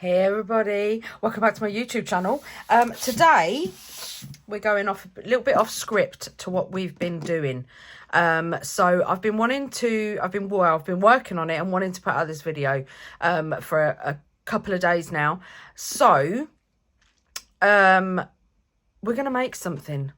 Hey everybody, welcome back to my YouTube channel. Today we're going off a little bit off script to what we've been doing. So I've been working on it and wanting to put out this video for a couple of days now. So we're gonna make something.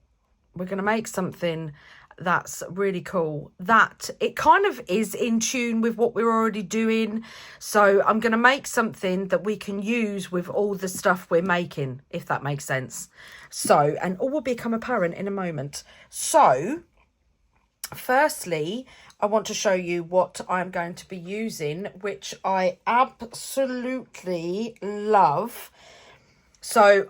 We're gonna make something that's really cool, that it kind of is in tune with what we're already doing. So I'm going to make something that we can use with all the stuff we're making, if that makes sense. So, and all will become apparent in a moment. So firstly, I want to show you what I'm going to be using, which I absolutely love. So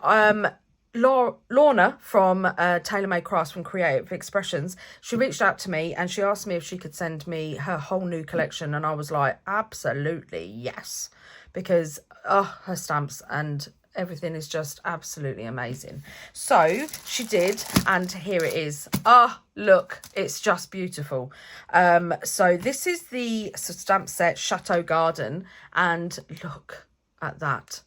Lorna from Tailor-Made Crafts from Creative Expressions, she reached out to me and she asked me if she could send me her whole new collection, and I was like, absolutely yes, because her stamps and everything is just absolutely amazing. So she did, and here it is. Look, it's just beautiful. So this is the stamp set Chateau Garden, and look at that.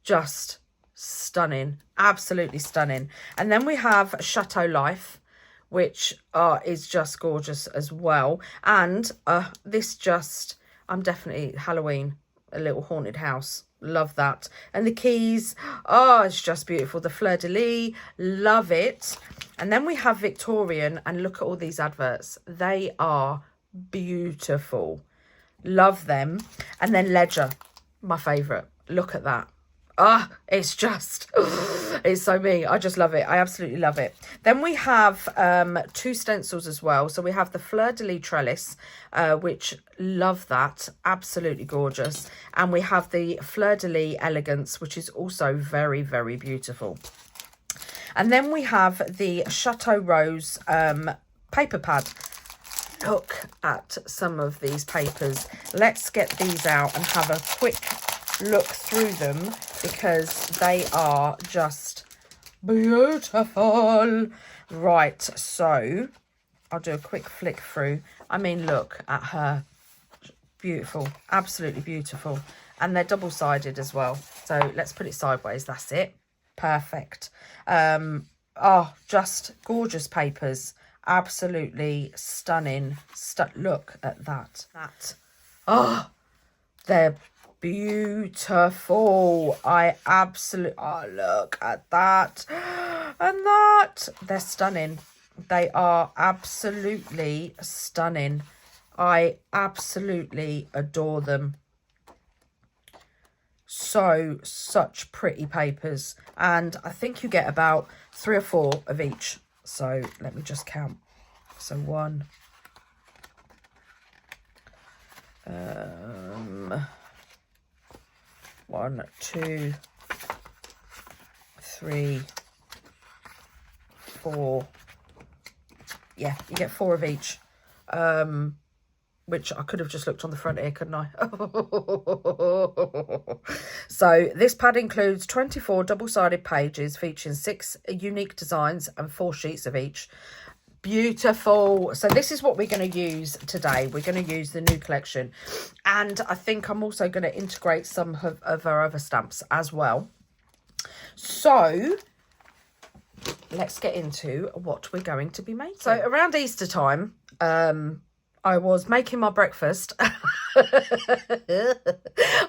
Just stunning, absolutely stunning. And then we have Chateau Life, which is just gorgeous as well. And this just, I'm definitely Halloween, a little haunted house, love that. And the keys, it's just beautiful. The fleur-de-lis, love it. And then we have Victorian, and look at all these adverts, they are beautiful, love them. And then Ledger, my favorite, look at that. It's just, it's so me. I just love it. I absolutely love it. Then we have two stencils as well. So we have the fleur-de-lis trellis, which love that. Absolutely gorgeous. And we have the fleur-de-lis elegance, which is also very, very beautiful. And then we have the Chateau Rose paper pad. Look at some of these papers. Let's get these out and have a quick look through them, because they are just beautiful. Right, so I'll do a quick flick through. I mean, look at her. Beautiful, absolutely beautiful. And they're double-sided as well. So let's put it sideways. That's it. Perfect. Just gorgeous papers. Absolutely stunning. Look at that. They're beautiful. I absolutely, look at that and that. They're stunning. They are absolutely stunning. I absolutely adore them. Such pretty papers, and I think you get about 3 or 4 of each. So let me just count. So 1 1, 2, 3, 4. Yeah, you get 4 of each. Which I could have just looked on the front here, couldn't I? So this pad includes 24 double-sided pages featuring 6 unique designs and 4 sheets of each. Beautiful. So this is what we're going to use today. We're going to use the new collection, and I think I'm also going to integrate some of our other stamps as well. So let's get into what we're going to be making. So around Easter time, I was making my breakfast.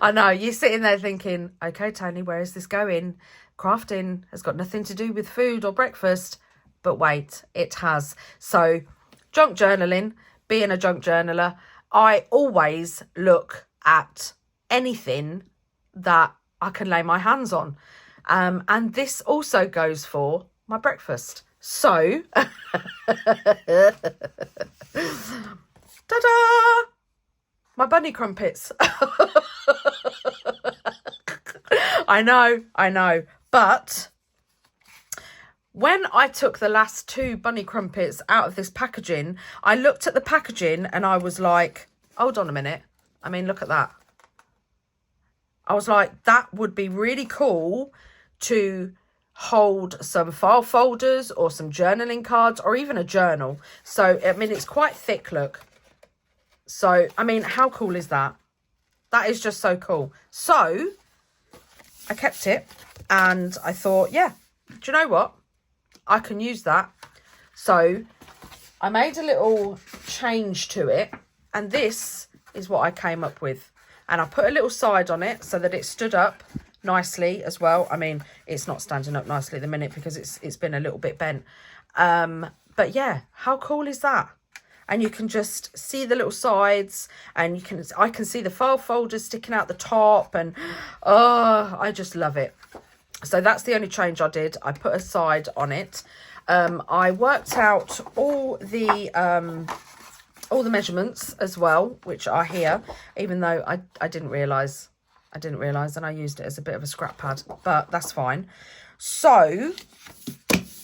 I know, you're sitting there thinking, okay, Tony, where is this going? Crafting has got nothing to do with food or breakfast. But wait, it has. So junk journaling, being a junk journaler, I always look at anything that I can lay my hands on. And this also goes for my breakfast. So, ta-da! My bunny crumpets. I know. But when I took the last 2 bunny crumpets out of this packaging, I looked at the packaging and I was like, hold on a minute. I mean, look at that. I was like, that would be really cool to hold some file folders or some journaling cards or even a journal. So, I mean, it's quite thick, look. So, I mean, how cool is that? That is just so cool. So I kept it and I thought, yeah, do you know what? I can use that. So I made a little change to it, and this is what I came up with. And I put a little side on it so that it stood up nicely as well. I mean, it's not standing up nicely at the minute because it's been a little bit bent. But yeah, how cool is that? And you can just see the little sides, and I can see the file folders sticking out the top, and oh, I just love it. So that's the only change I did. I put a side on it. I worked out all the measurements as well, which are here, even though I didn't realise, and I used it as a bit of a scrap pad, but that's fine. So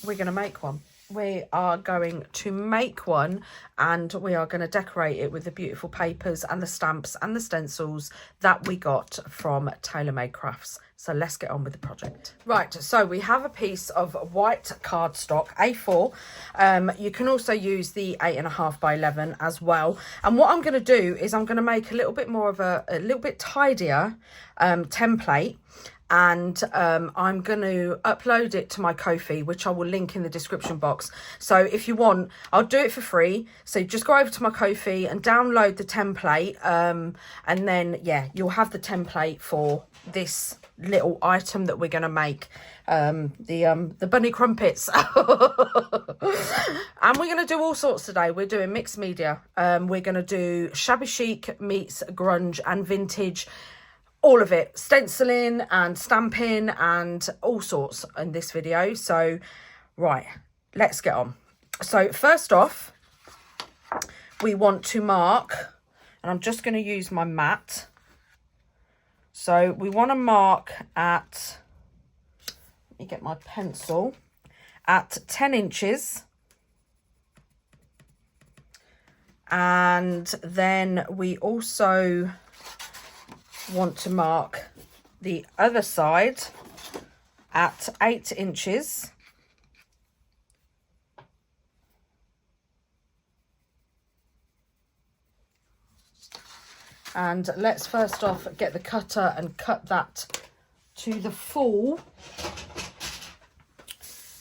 we're going to make one. We are going to make one, and we are going to decorate it with the beautiful papers and the stamps and the stencils that we got from Tailor Made Crafts. So let's get on with the project. Right, so we have a piece of white cardstock, A4. You can also use the 8.5 by 11 as well. And what I'm going to do is I'm going to make a little bit more of a little bit tidier template. And I'm going to upload it to my Ko-fi, which I will link in the description box. So if you want, I'll do it for free. So just go over to my Ko-fi and download the template. And then, yeah, you'll have the template for this little item that we're going to make. The bunny crumpets. And we're going to do all sorts today. We're doing mixed media. We're going to do shabby chic meets grunge and vintage. All of it, stenciling and stamping and all sorts in this video. So, right, let's get on. So first off, we want to mark, and I'm just going to use my mat. So we want to mark at, let me get my pencil, at 10 inches. And then we also want to mark the other side at 8 inches. And let's first off get the cutter and cut that to the full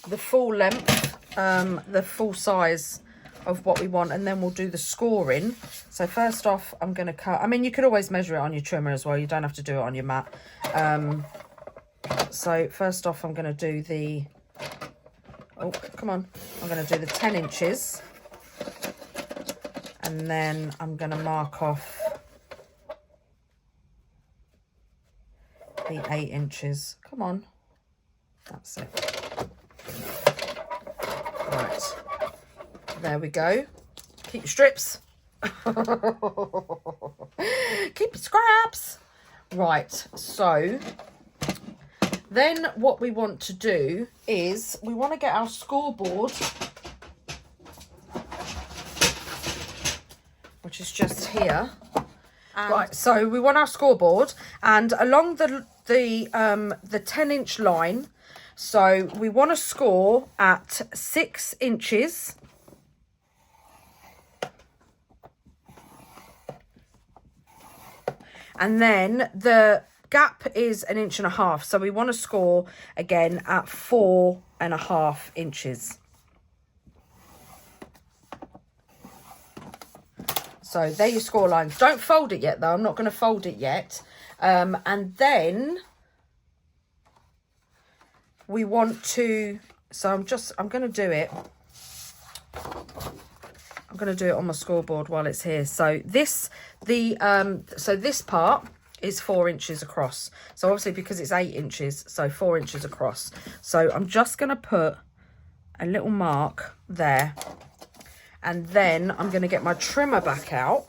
length, the full size of what we want, and then we'll do the scoring. So first off, I'm going to cut, I mean, you could always measure it on your trimmer as well, you don't have to do it on your mat. So first off, I'm going to do the, oh, come on, I'm going to do the 10 inches, and then I'm going to mark off the 8 inches. Come on, that's it. Right. There we go. Keep your strips. Keep your scraps. Right, so then what we want to do is we want to get our scoreboard, which is just here. Right, so we want our scoreboard, and along the 10-inch line, so we want to score at 6 inches. And then the gap is 1.5 inches. So we want to score again at 4.5 inches. So there your score lines. Don't fold it yet though. I'm not going to fold it yet. And then we want to, so I'm going to do it. I'm going to do it on my scoreboard while it's here. So this, so this part is 4 inches across. So obviously because it's 8 inches, so 4 inches across. So I'm just going to put a little mark there. And then I'm going to get my trimmer back out.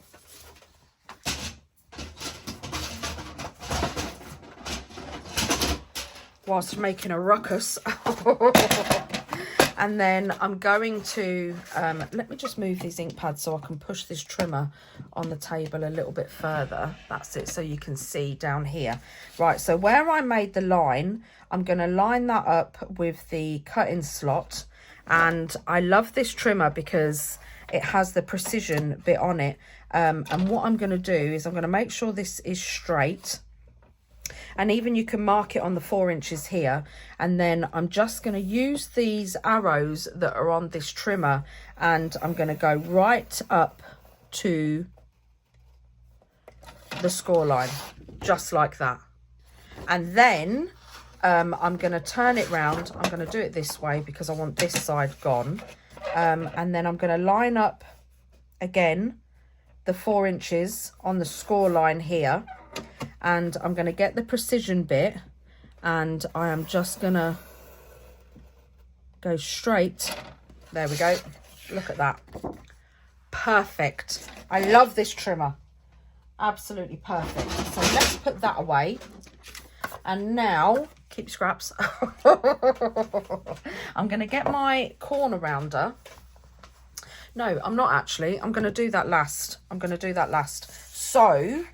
Whilst making a ruckus. And then I'm going to, let me just move these ink pads so I can push this trimmer on the table a little bit further. That's it, so you can see down here. Right, so where I made the line, I'm going to line that up with the cutting slot. And I love this trimmer because it has the precision bit on it. And what I'm going to do is I'm going to make sure this is straight. And even you can mark it on the 4 inches here. And then I'm just going to use these arrows that are on this trimmer. And I'm going to go right up to the score line, just like that. And then I'm going to turn it round. I'm going to do it this way because I want this side gone. And then I'm going to line up again the 4 inches on the score line here. And I'm going to get the precision bit, and I am just going to go straight. There we go. Look at that. Perfect. I love this trimmer. Absolutely perfect. So let's put that away. And now, keep your scraps. I'm going to get my corner rounder. No, I'm not actually. I'm going to do that last. I'm going to do that last. So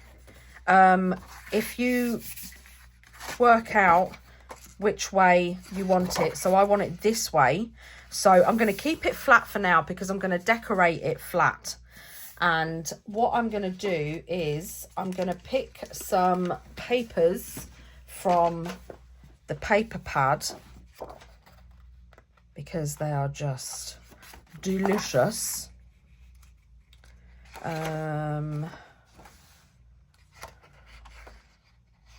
if you work out which way you want it, so I want it this way, so I'm going to keep it flat for now because I'm going to decorate it flat. And what I'm going to do is I'm going to pick some papers from the paper pad because they are just delicious.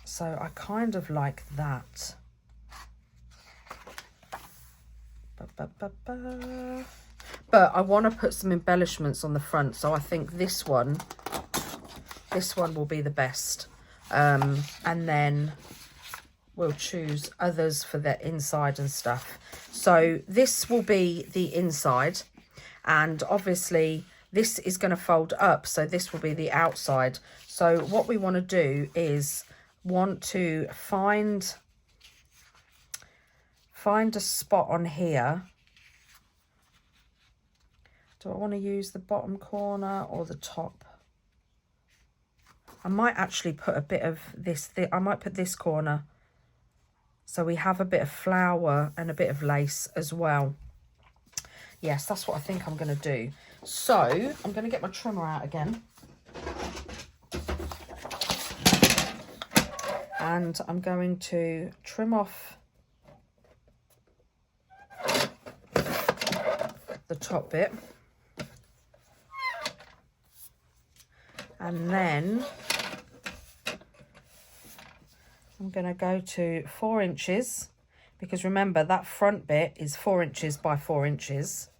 So I kind of like that. But I want to put some embellishments on the front, so I think this one will be the best. And then we'll choose others for the inside and stuff. So this will be the inside, and obviously this is going to fold up, so this will be the outside. So what we want to do is want to find a spot on here. Do I want to use the bottom corner or the top? I might actually put a bit of this, I might put this corner so we have a bit of flower and a bit of lace as well. Yes, that's what I think I'm going to do. So I'm going to get my trimmer out again. And I'm going to trim off the top bit. And then I'm going to go to 4 inches, because remember that front bit is 4 inches by 4 inches.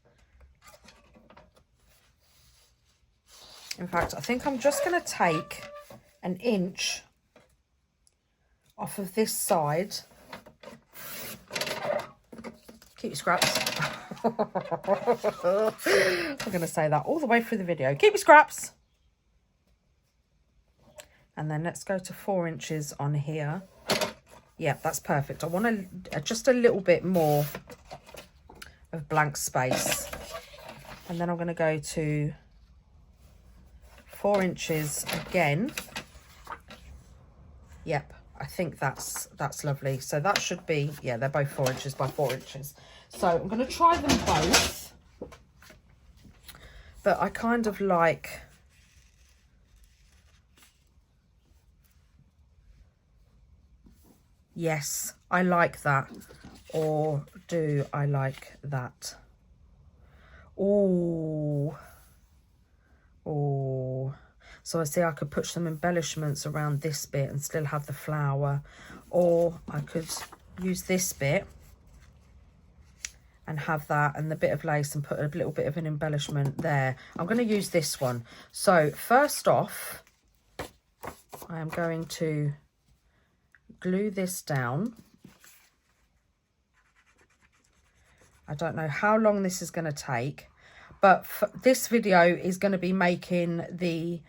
In fact, I think I'm just going to take an inch off of this side. Keep your scraps. I'm going to say that all the way through the video. Keep your scraps. And then let's go to 4 inches on here. Yeah, that's perfect. I want just a little bit more of blank space. And then I'm going to go to 4 inches again. Yep, I think that's lovely. So that should be, yeah, they're both 4 inches by 4 inches. So I'm going to try them both. But I kind of like... Yes, I like that. Or do I like that? Oh. Oh. So I see I could put some embellishments around this bit and still have the flower. Or I could use this bit and have that and the bit of lace and put a little bit of an embellishment there. I'm going to use this one. So first off, I am going to glue this down. I don't know how long this is going to take, but this video is going to be making the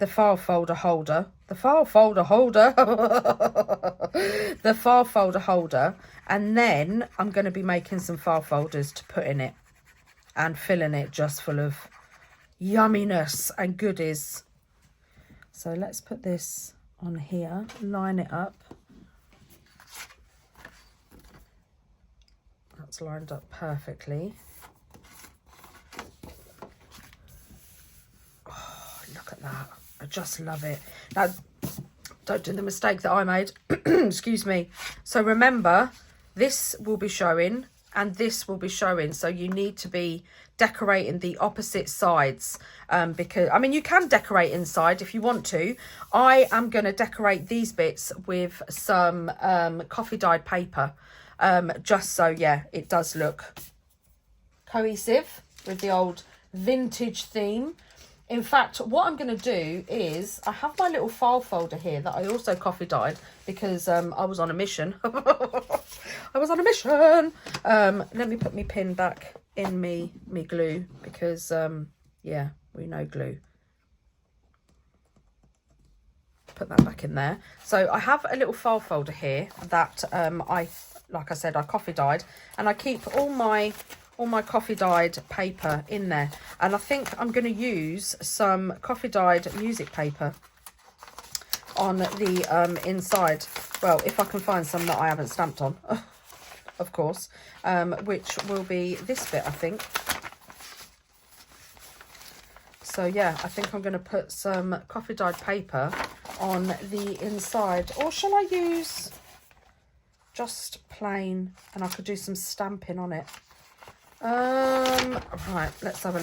file folder holder, the file folder holder, and then I'm going to be making some file folders to put in it and filling it just full of yumminess and goodies. So let's put this on here, line it up. That's lined up perfectly. Look at that. I just love it. Now, don't do the mistake that I made. Excuse me. So remember, this will be showing and this will be showing. So you need to be decorating the opposite sides, because, I mean, you can decorate inside if you want to. I am going to decorate these bits with some coffee dyed paper, just so, yeah, it does look cohesive with the old vintage theme. In fact, what I'm going to do is, I have my little file folder here that I also coffee dyed because I was on a mission. I was on a mission. Let me put my pin back in me glue because, yeah, we know glue. Put that back in there. So I have a little file folder here that like I said, I coffee dyed, and I keep all my coffee dyed paper in there, and I think I'm going to use some coffee dyed music paper on the inside. Well, if I can find some that I haven't stamped on, of course, which will be this bit, I think. So yeah, I think I'm going to put some coffee dyed paper on the inside, or shall I use just plain, and I could do some stamping on it. Right, let's have a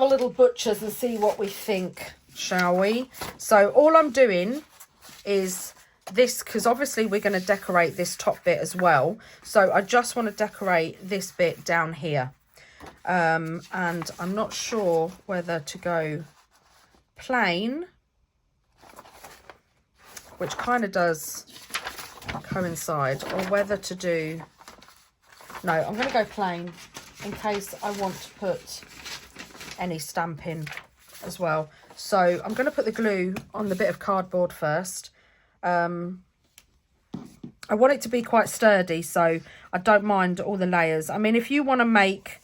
little butchers and see what we think, shall we? So all I'm doing is this, because obviously we're going to decorate this top bit as well. So I just want to decorate this bit down here. And I'm not sure whether to go plain, which kind of does coincide, or whether to do... No, I'm going to go plain in case I want to put any stamping as well. So I'm going to put the glue on the bit of cardboard first. I want it to be quite sturdy, so I don't mind all the layers. I mean, if you want to make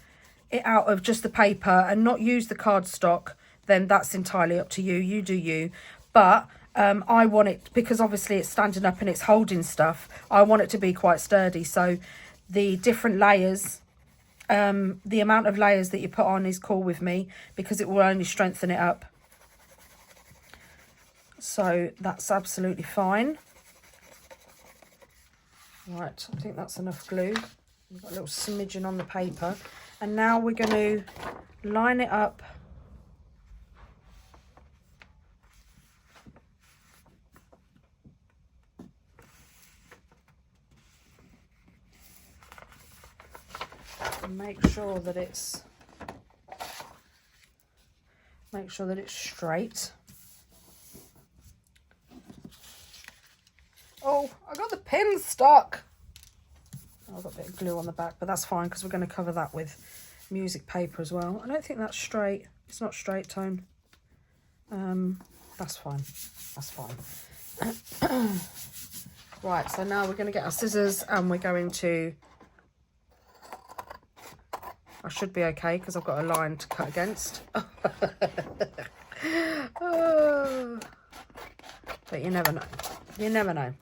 it out of just the paper and not use the cardstock, then that's entirely up to you. You do you. But I want it, because obviously it's standing up and it's holding stuff, I want it to be quite sturdy. So the different layers, the amount of layers that you put on is cool with me, because it will only strengthen it up. So that's absolutely fine. Right, I think that's enough glue. We've got a little smidgen on the paper. And now we're going to line it up . And make sure that it's straight. Oh, I got the pin stuck. I've got a bit of glue on the back, but that's fine because we're going to cover that with music paper as well. I don't think that's straight. It's not straight, Tone. That's fine. That's fine. Right, so now we're going to get our scissors and we're going to... I should be okay because I've got a line to cut against. Oh. But you never know. You never know.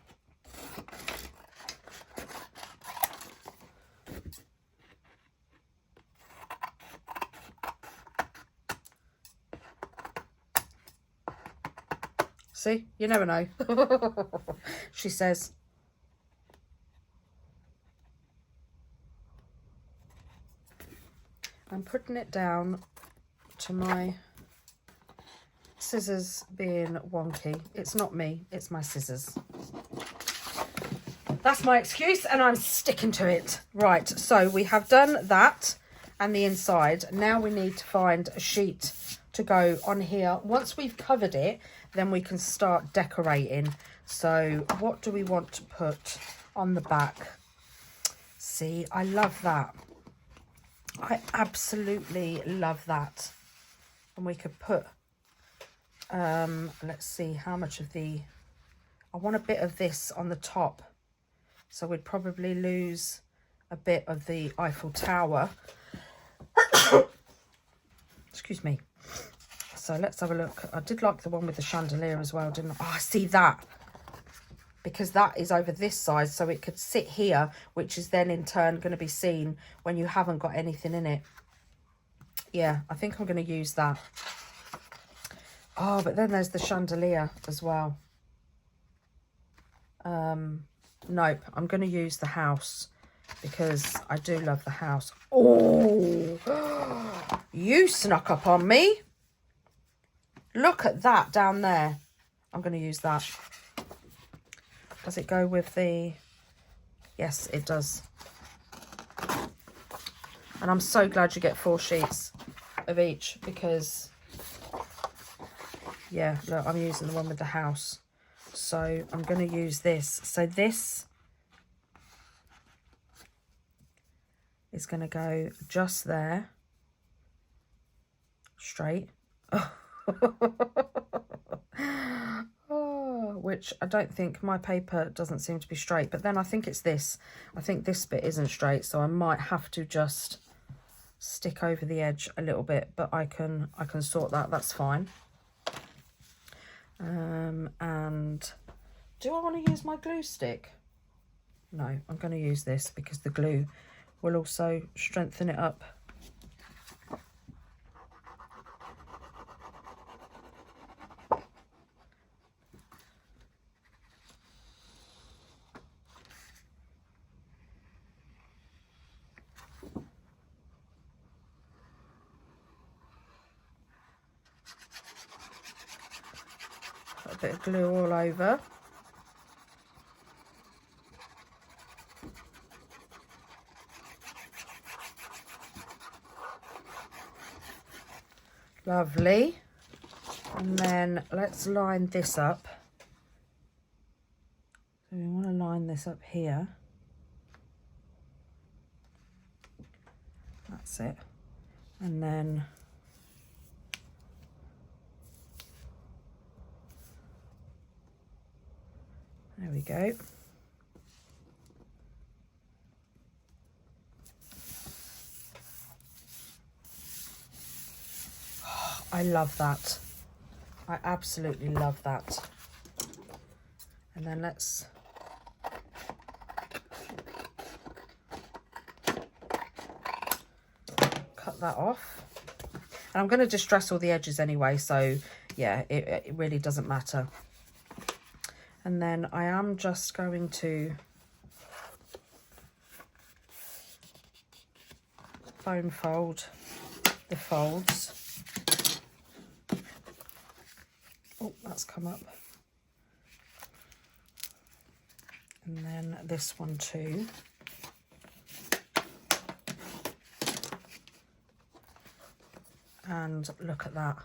See, you never know. She says. I'm putting it down to my scissors being wonky. It's not me, it's my scissors. That's my excuse and I'm sticking to it. Right, so we have done that and the inside. Now we need to find a sheet to go on here. Once we've covered it, then we can start decorating. So what do we want to put on the back? See, I love that. I absolutely love that. And we could put, let's see how much of the, I want a bit of this on the top. So we'd probably lose a bit of the Eiffel Tower. Excuse me. So let's have a look. I did like the one with the chandelier as well, didn't I? Oh, I see that. Because that is over this side, so it could sit here, which is then in turn going to be seen when you haven't got anything in it. Yeah, I think I'm going to use that. Oh, but then there's the chandelier as well. Nope, I'm going to use the house because I do love the house. Oh, you snuck up on me. Look at that down there. I'm going to use that. Does it go with the... Yes, it does. And I'm so glad you get 4 sheets of each because, yeah, look, I'm using the one with the house. So I'm going to use this. So this is going to go just there, straight. Oh, which I don't think, my paper doesn't seem to be straight, but then I think it's this. I think this bit isn't straight, so I might have to just stick over the edge a little bit, but I can sort that. That's fine. And do I want to use my glue stick? No, I'm going to use this because the glue will also strengthen it up. Put a bit of glue all over. Lovely. And then let's line this up. So we want to line this up here. That's it. And then there we go. I love that. I absolutely love that. And then let's cut that off. And I'm going to distress all the edges anyway, so yeah, it really doesn't matter. And then I am just going to foam fold the folds. Oh, that's come up. And then this one too. And look at that.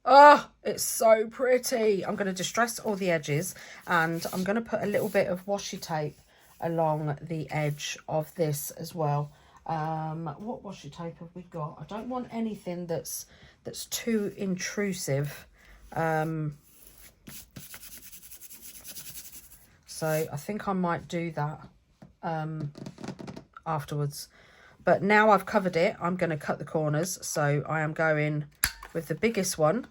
Oh, it's so pretty. I'm going to distress all the edges and I'm going to put a little bit of washi tape along the edge of this as well. What washi tape have we got? I don't want anything that's too intrusive. So I think I might do that afterwards. But now I've covered it, I'm going to cut the corners. So I am going with the biggest one.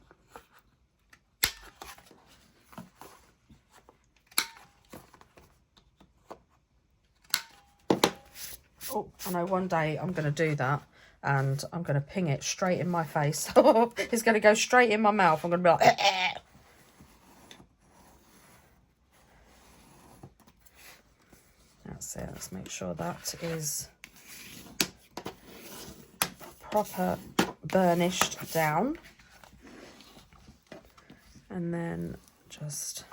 Oh, I know one day I'm going to do that and I'm going to ping it straight in my face. It's going to go straight in my mouth. I'm going to be like, That's it. Let's make sure that is proper burnished down. And then just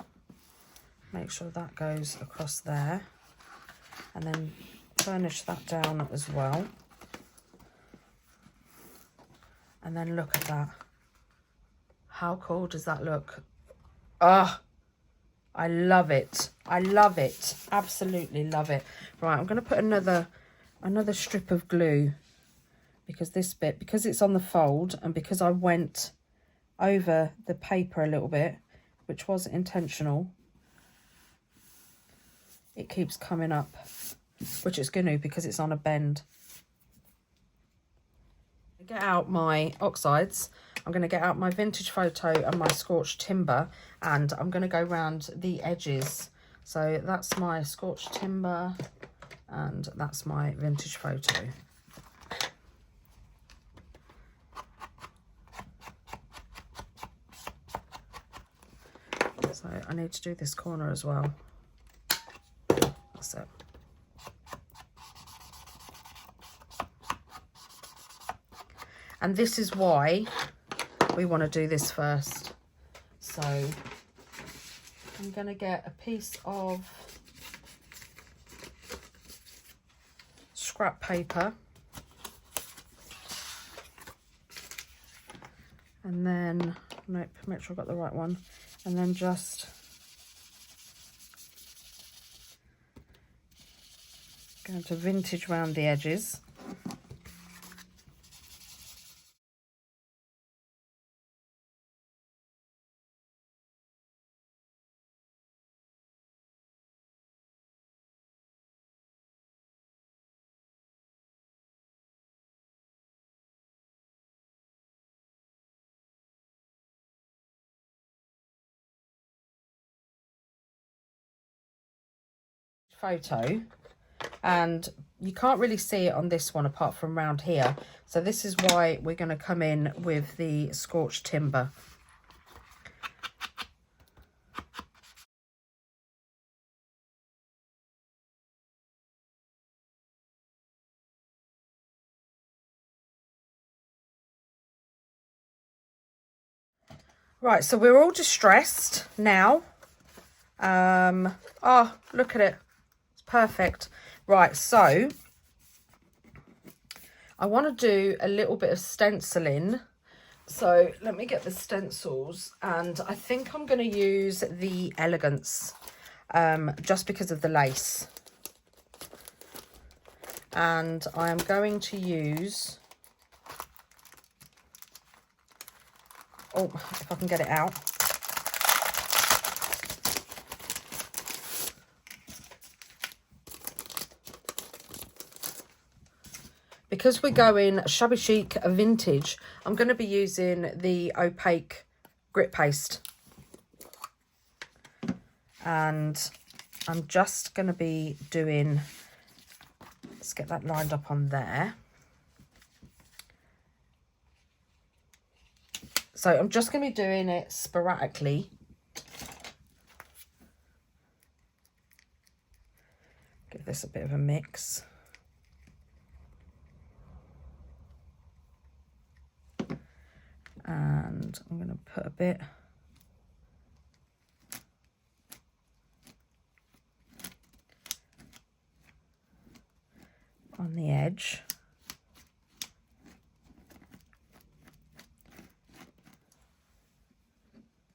make sure that goes across there. And then burnish that down as well. And then look at that. How cool does that look? Ah, I love it. I love it. Absolutely love it. Right, I'm going to put another strip of glue because this bit, because it's on the fold and because I went over the paper a little bit, which was intentional, it keeps coming up, which it's going to because it's on a bend. Get out my oxides. I'm going to get out my vintage photo and my scorched timber, and I'm going to go around the edges. So that's my scorched timber and that's my vintage photo. So I need to do this corner as well. That's it. And this is why we want to do this first. So I'm going to get a piece of scrap paper. And then, nope, make sure I've got the right one. And then just going to vintage round the edges. Photo, and you can't really see it on this one apart from round here, so this is why we're going to come in with the scorched timber. Right, so we're all distressed now. Oh, look at it. Perfect. Right, so I want to do a little bit of stenciling. So let me get the stencils, and I think I'm going to use the Elegance just because of the lace. And I am going to use, oh, if I can get it out. Because we're going shabby chic vintage, I'm going to be using the opaque grit paste. And I'm just going to be doing, let's get that lined up on there. So I'm just going to be doing it sporadically. Give this a bit of a mix. And I'm going to put a bit on the edge.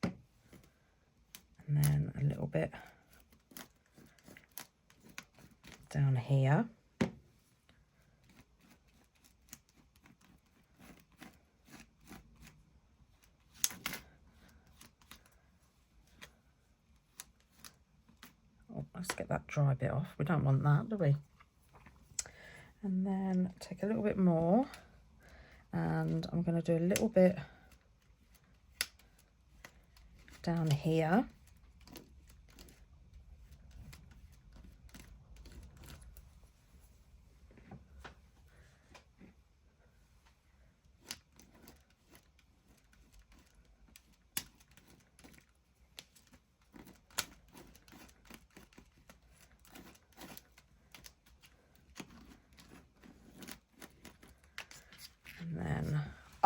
And then a little bit down here. Let's get that dry bit off. We don't want that, do we? And then take a little bit more, and I'm going to do a little bit down here.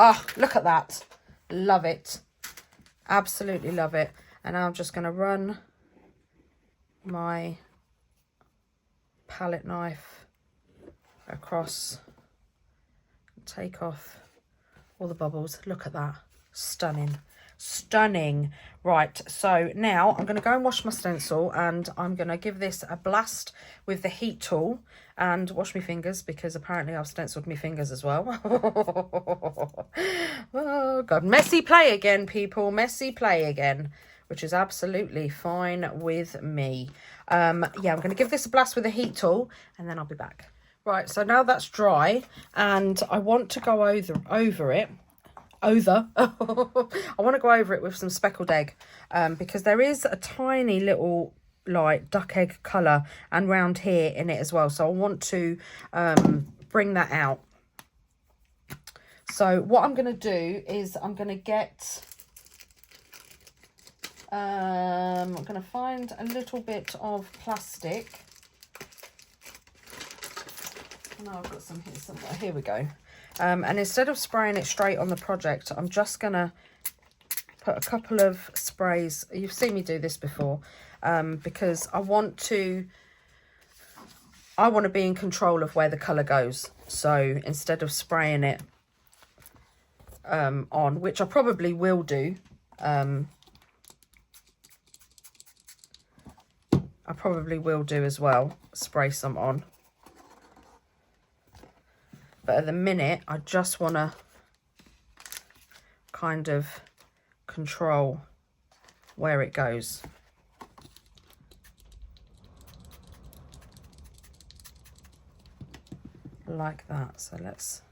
Oh, look at that. Love it. Absolutely love it. And now I'm just going to run my palette knife across, take off all the bubbles. Look at that. Stunning. Stunning. Right, so now I'm going to go and wash my stencil, and I'm going to give this a blast with the heat tool and wash my fingers, because apparently I've stenciled my fingers as well. Oh god, messy play again, people, messy play again, which is absolutely fine with me. Yeah, I'm going to give this a blast with the heat tool, and then I'll be back. Right, so now that's dry, and I want to go over it. I want to go over it with some speckled egg, because there is a tiny little like duck egg colour and round here in it as well, so I want to bring that out. So what I'm going to do is I'm going to get I'm going to find a little bit of plastic. No, I've got some here somewhere. Here we go. And instead of spraying it straight on the project, I'm just going to put a couple of sprays. You've seen me do this before, because I want to be in control of where the colour goes. So instead of spraying it on, which I probably will do, as well, spray some on. But at the minute, I just want to kind of control where it goes. Like that. So let's,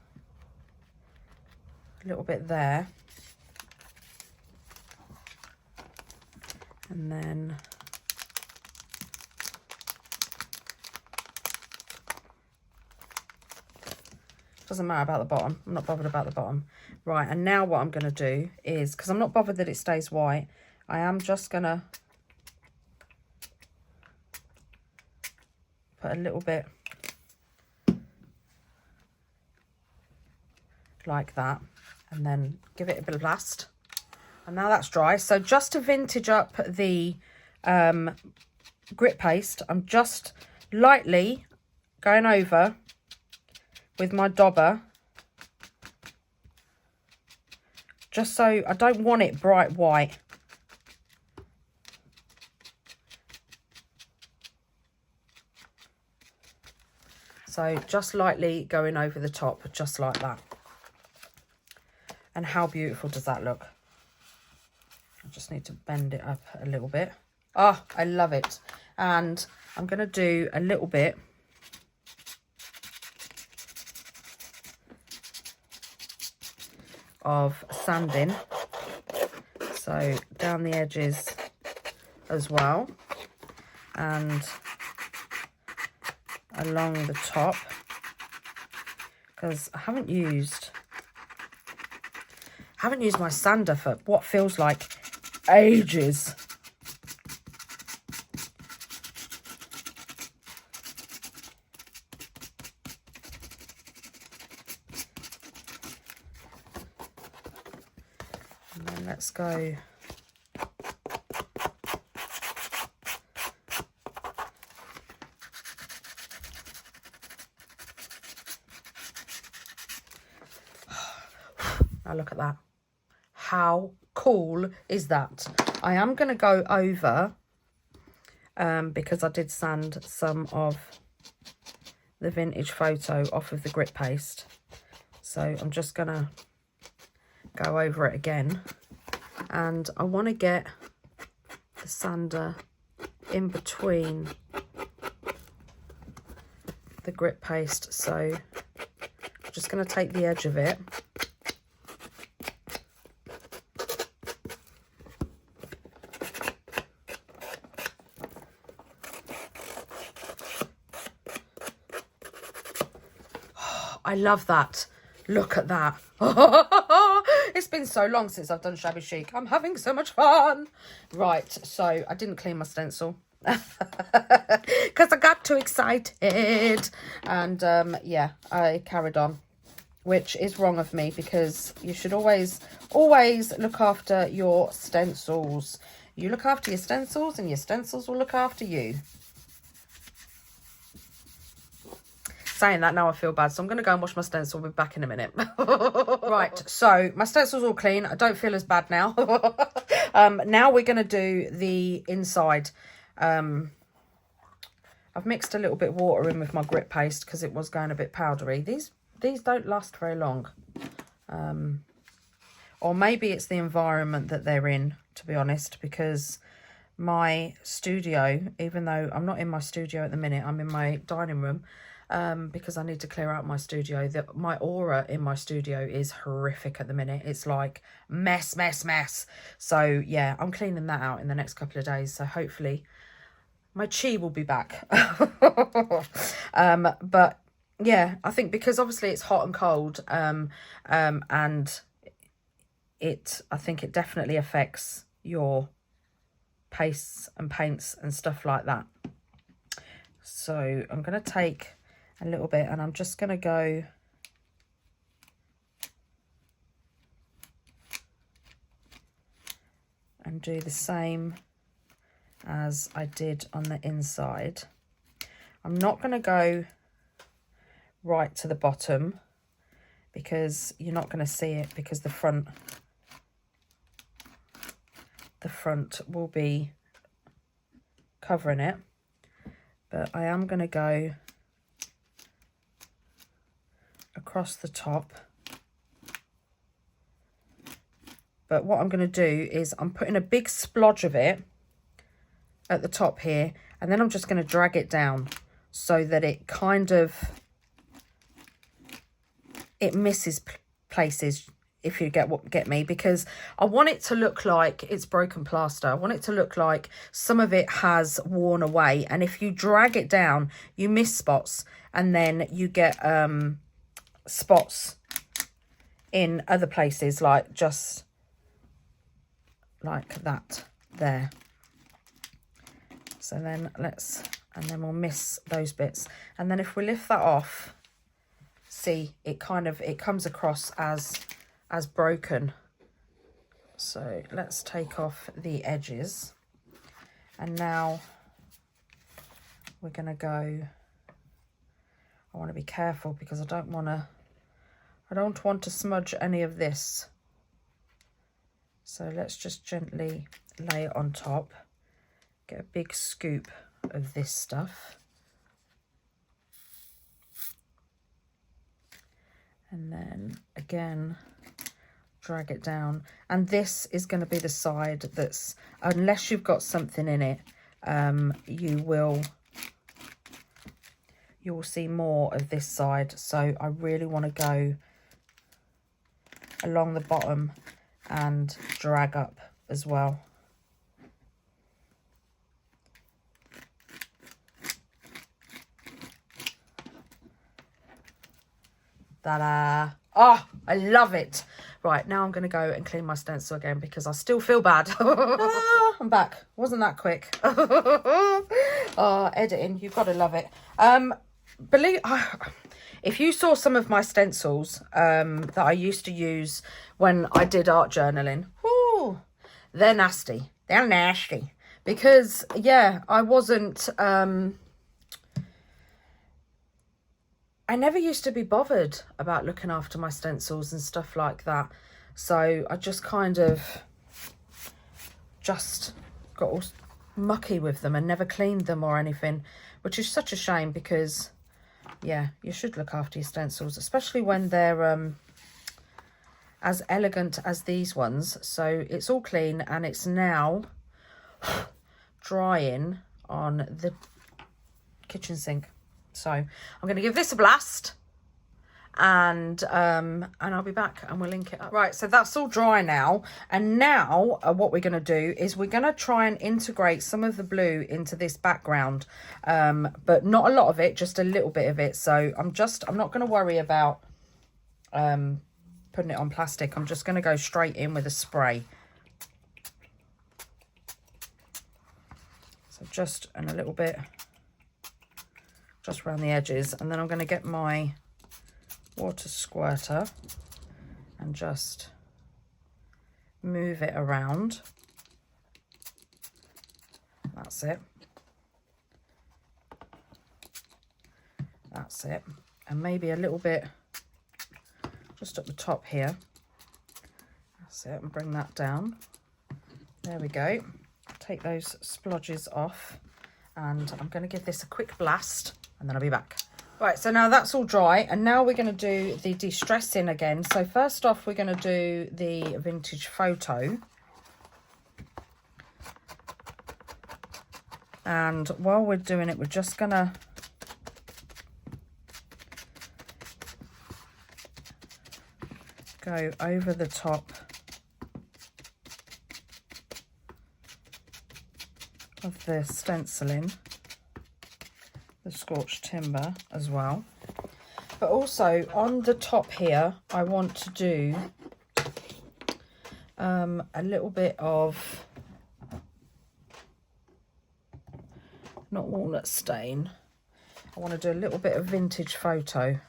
a little bit there. And then doesn't matter about the bottom. I'm not bothered about the bottom. Right, and now what I'm going to do is, because I'm not bothered that it stays white, I am just going to put a little bit like that, and then give it a bit of blast. And now that's dry. So just to vintage up the grit paste, I'm just lightly going over with my dauber, just so I don't want it bright white. So just lightly going over the top, just like that. And how beautiful does that look? I just need to bend it up a little bit. Oh, I love it. And I'm going to do a little bit of sanding, so down the edges as well, and along the top, because I haven't used my sander for what feels like ages. And then let's go now look at that. How cool is that? I am going to go over, because I did sand some of the vintage photo off of the grit paste. So I'm just going to go over it again. And I want to get the sander in between the grit paste. So I'm just going to take the edge of it. I love that. Look at that. It's been so long since I've done shabby chic. I'm having so much fun. Right, so I didn't clean my stencil because I got too excited. And yeah, I carried on, which is wrong of me, because you should always look after your stencils. You look after your stencils and your stencils will look after you. Saying that, now I feel bad, so I'm going to go and wash my stencil. We'll be back in a minute. Right, so my stencil's all clean. I don't feel as bad now. Now we're going to do the inside. I've mixed a little bit of water in with my grit paste because it was going a bit powdery. These don't last very long. Or maybe it's the environment that they're in, to be honest, because my studio, even though I'm not in my studio at the minute, I'm in my dining room, because I need to clear out my studio. My aura in my studio is horrific at the minute. It's like mess. So yeah, I'm cleaning that out in the next couple of days. So hopefully my chi will be back. But yeah, I think because obviously it's hot and cold, and I think it definitely affects your pastes and paints and stuff like that. So I'm going to take a little bit and I'm just going to go and do the same as I did on the inside. I'm not going to go right to the bottom because you're not going to see it, because the front will be covering it. But I am going to go across the top. But what I'm going to do is I'm putting a big splodge of it at the top here, and then I'm just going to drag it down so that it kind of, it misses places, if you get me, because I want it to look like it's broken plaster. I want it to look like some of it has worn away, and if you drag it down you miss spots, and then you get spots in other places, like just like that there. So then and then we'll miss those bits, and then if we lift that off, see, it comes across as broken. So let's take off the edges, and now we're going to go, I want to be careful because I don't want to smudge any of this. So let's just gently lay it on top, get a big scoop of this stuff, and then again drag it down. And this is going to be the side that's, unless you've got something in it, you will see more of this side. So I really want to go along the bottom and drag up as well. Ta-da! Oh, I love it. Right, now I'm going to go and clean my stencil again because I still feel bad. I'm back. Wasn't that quick? Oh, editing, you've got to love it. If you saw some of my stencils that I used to use when I did art journaling, whoo, they're nasty. They're nasty. Because, yeah, I wasn't... I never used to be bothered about looking after my stencils and stuff like that. So I just kind of just got all mucky with them and never cleaned them or anything, which is such a shame because, yeah, you should look after your stencils, especially when they're as elegant as these ones. So it's all clean and it's now drying on the kitchen sink. So I'm going to give this a blast, and I'll be back and we'll link it up. Right, so that's all dry now, and now what we're going to do is we're going to try and integrate some of the blue into this background, but not a lot of it, just a little bit of it. So I'm not going to worry about putting it on plastic. I'm just going to go straight in with a spray. So just a little bit, just around the edges, and then I'm going to get my water squirter and just move it around. That's it. That's it. And maybe a little bit just at the top here. That's it, and bring that down. There we go. Take those splodges off, and I'm going to give this a quick blast, and then I'll be back. Right, so now that's all dry, and now we're going to do the de-stressing again. So first off, we're going to do the vintage photo. And while we're doing it, we're just going to go over the top of the stenciling, the scorched timber as well. But also on the top here, I want to do a little bit of not walnut stain. I want to do a little bit of vintage photo.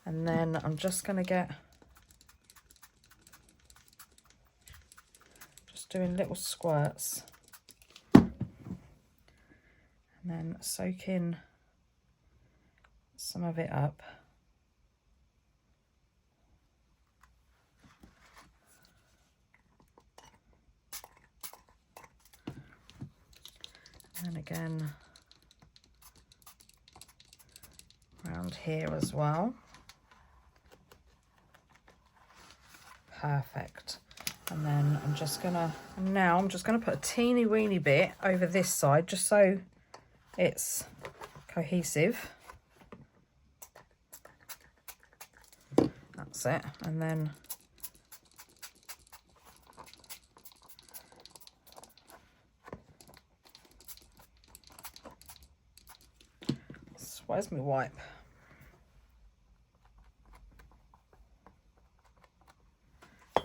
And then I'm just going to get, just doing little squirts. And then soaking some of it up. And again, around here as well. Perfect. And then I'm just gonna put a teeny weeny bit over this side just so it's cohesive. That's it. And then where's my wipe?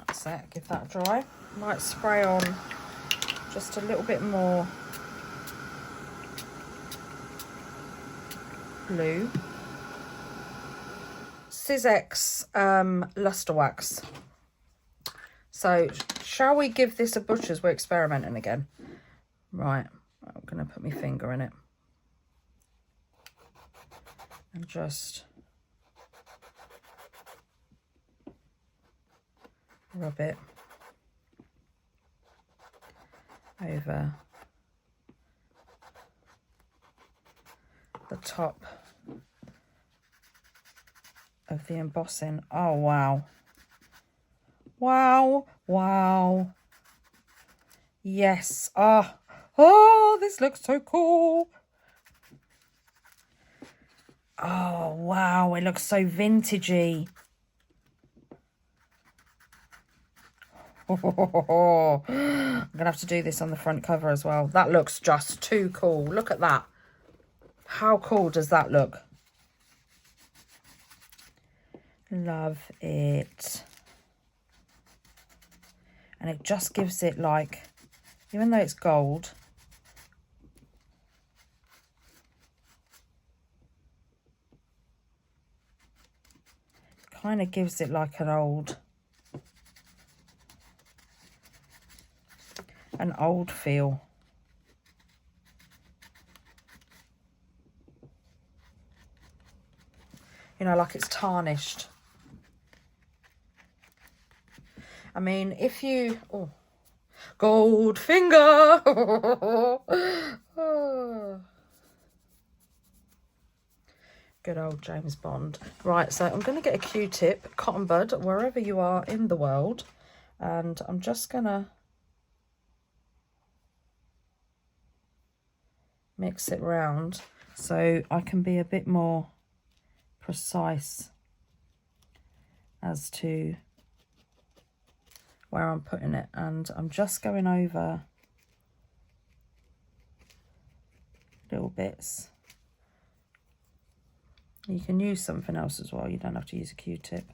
That's it, give that a dry. Might spray on just a little bit more blue. Sizzix luster wax. So shall we give this a butcher's? We're experimenting again. Right, I'm gonna put my finger in it. And just rub it over the top of the embossing. Oh, wow. Wow, wow. Yes. Oh, this looks so cool. Oh, wow, it looks so vintagey. I'm going to have to do this on the front cover as well. That looks just too cool. Look at that. How cool does that look? Love it. And it just gives it like, even though it's gold, kind of gives it like an old feel. You know, like it's tarnished. I mean, if you, oh, gold finger. Oh. Good old James Bond. Right, so I'm going to get a Q-tip, cotton bud, wherever you are in the world. And I'm just going to mix it round so I can be a bit more precise as to where I'm putting it. And I'm just going over little bits. You can use something else as well. You don't have to use a Q-tip.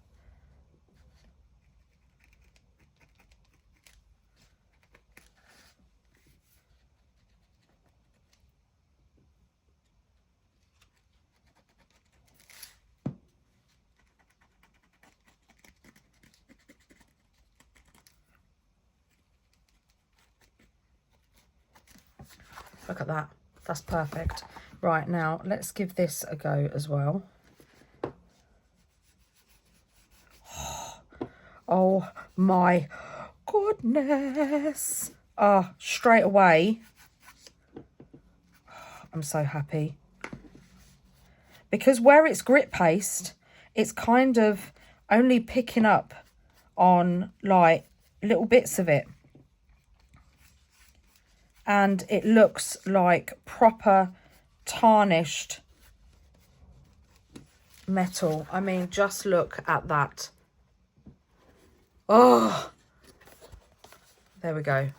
Look at that. That's perfect. Right, now let's give this a go as well. Oh my goodness. Oh, straight away. I'm so happy. Because where it's grit paste, it's kind of only picking up on like little bits of it. And it looks like proper tarnished metal. I mean, just look at that. Oh, there we go.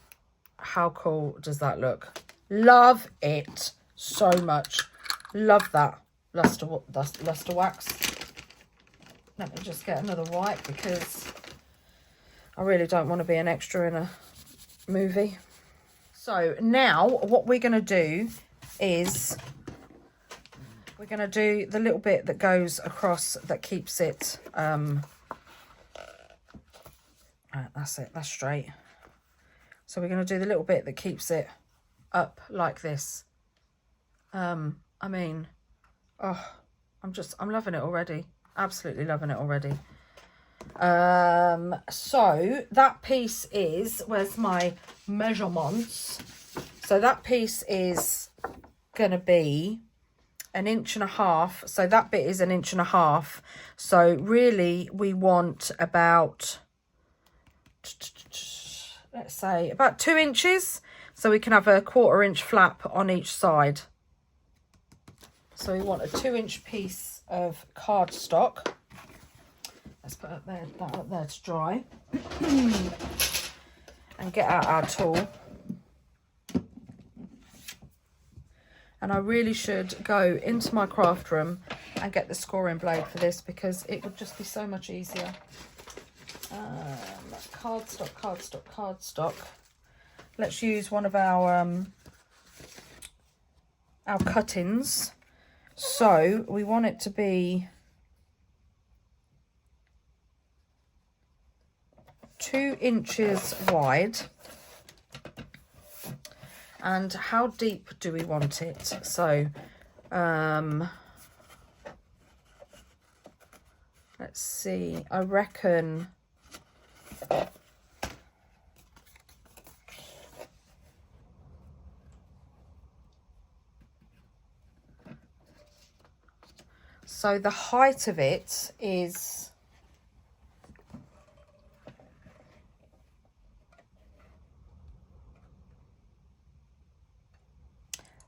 How cool does that look? Love it so much. Love that luster wax. Let me just get another wipe because I really don't want to be an extra in a movie. So now what we're going to do is we're going to do the little bit that goes across that keeps it, right, that's it, that's straight. So we're going to do the little bit that keeps it up like this. I mean, oh, I'm loving it already. Absolutely loving it already. So that piece is, where's my measurements? So that piece is going to be 1.5 inches. So that bit is 1.5 inches. So really we want about, let's say about 2 inches. So we can have a 1/4 inch flap on each side. So we want a 2-inch piece of cardstock. Let's put that up there to dry. And get out our tool. And I really should go into my craft room and get the scoring blade for this, because it would just be so much easier. Cardstock, cardstock, cardstock. Let's use one of our cuttings. So we want it to be 2 inches wide. And how deep do we want it? So let's see, I reckon so the height of it is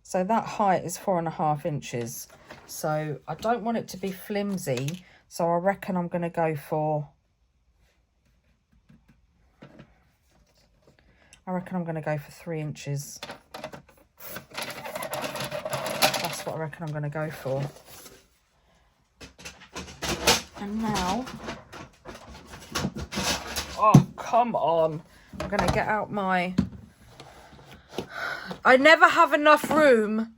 so that height is 4.5 inches. So I don't want it to be flimsy. So I reckon I'm going to go for, I reckon I'm going to go for 3 inches. That's what I reckon I'm going to go for. And now, oh, come on. I'm going to get out my, I never have enough room.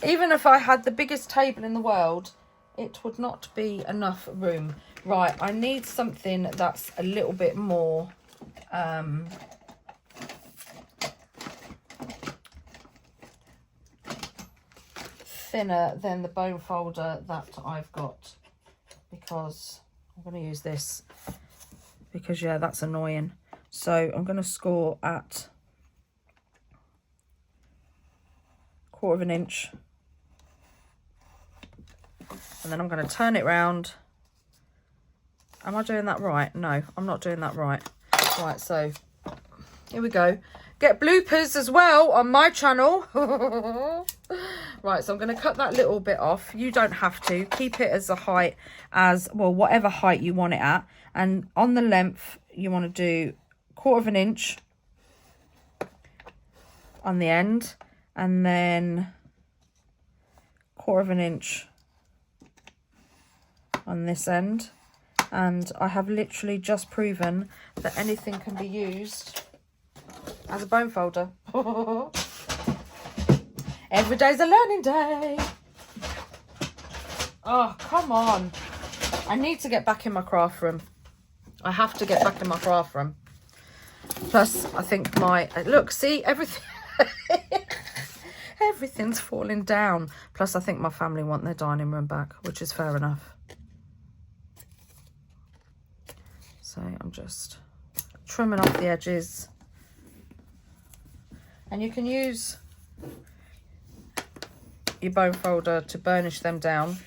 Even if I had the biggest table in the world, it would not be enough room. Right, I need something that's a little bit more thinner than the bone folder that I've got, because I'm going to use this because, yeah, that's annoying. So I'm going to score at 1/4 inch, and then I'm going to turn it round. Am I doing that right? No, I'm not doing that right. Right, so here we go. Get bloopers as well on my channel. Right, so I'm going to cut that little bit off. You don't have to. Keep it as a height as, well, whatever height you want it at. And on the length, you want to do 1/4 inch on the end. And then 1/4 inch on this end. And I have literally just proven that anything can be used as a bone folder. Every day's a learning day. Oh, come on. I need to get back in my craft room. I have to get back in my craft room. Plus, I think my, look, see, everything, everything's falling down. Plus, I think my family want their dining room back, which is fair enough. So I'm just trimming off the edges. And you can use your bone folder to burnish them down.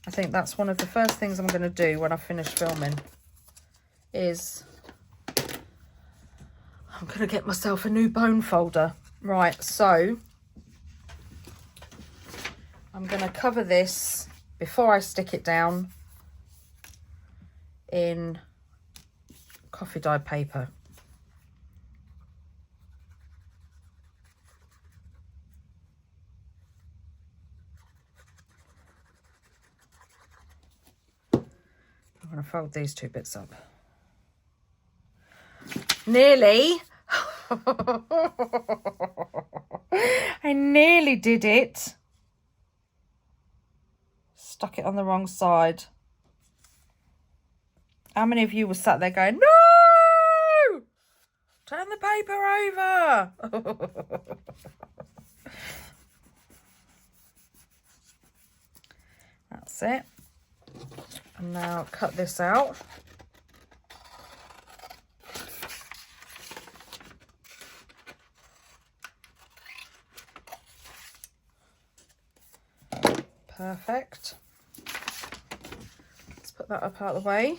I think that's one of the first things I'm going to do when I finish filming, is I'm going to get myself a new bone folder. Right, so I'm going to cover this before I stick it down in coffee dyed paper. I'm going to fold these two bits up. Nearly. I nearly did it. Stuck it on the wrong side. How many of you were sat there going, no! Turn the paper over. That's it. And now cut this out. Perfect. Let's put that up out of the way.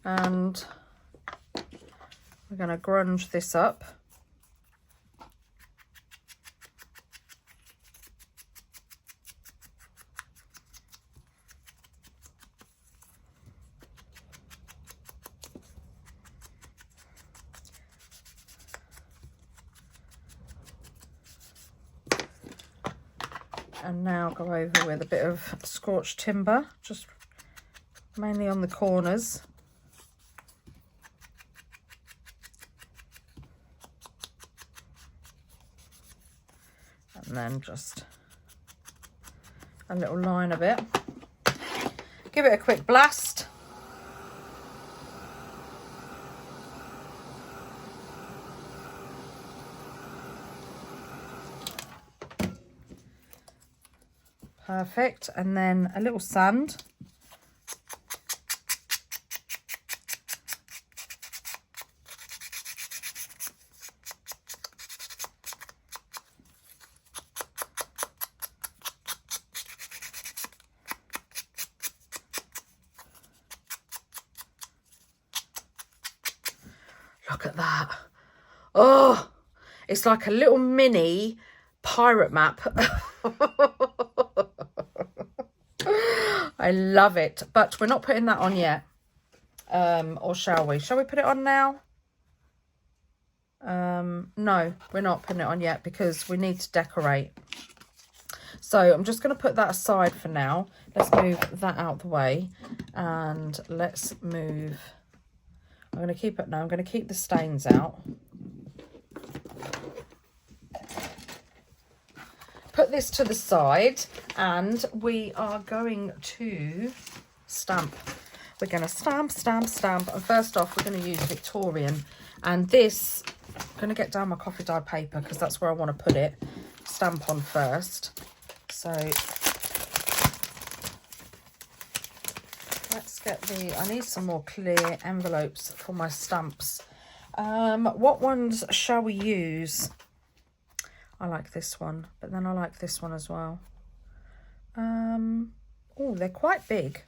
And we're going to grunge this up. And now go over with a bit of scorched timber, just mainly on the corners. And then just a little line of it. Give it a quick blast. Perfect. And then a little sand. Look at that. Oh, it's like a little mini pirate map. I love it, but we're not putting that on yet. Or shall we? Shall we put it on now? No, we're not putting it on yet because we need to decorate. So I'm just going to put that aside for now. Let's move that out the way, and let's move. I'm going to keep it now. I'm going to keep the stains out. Put this to the side, and we are going to stamp. We're going to stamp, stamp, stamp. And first off, we're going to use Victorian. And this, I'm going to get down my coffee dyed paper because that's where I want to put it. Stamp on first. So let's get I need some more clear envelopes for my stamps. What ones shall we use? I like this one, but then I like this one as well. Oh, they're quite big.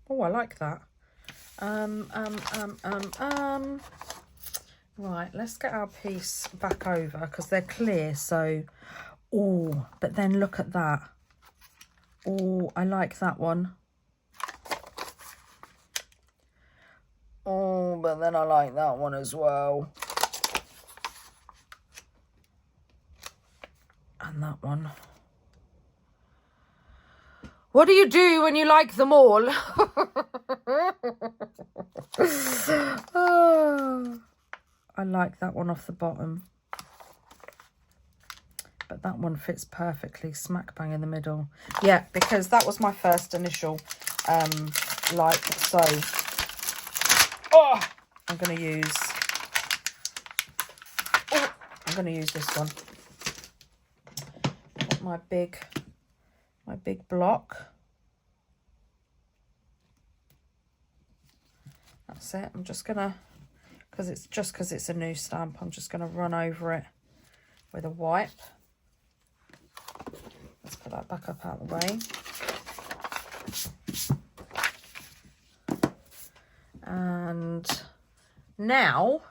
Oh, I like that. Right, let's get our piece back over because they're clear. So, oh, but then look at that. Oh, I like that one. Oh, but then I like that one as well. And that one. What do you do when you like them all? Oh, I like that one off the bottom. But that one fits perfectly, smack bang in the middle. Yeah, because that was my first initial like so. Oh, I'm going to use this one. My big block. That's it. I'm just gonna, because it's a new stamp, I'm just gonna run over it with a wipe. Let's put that back up out of the way. And now,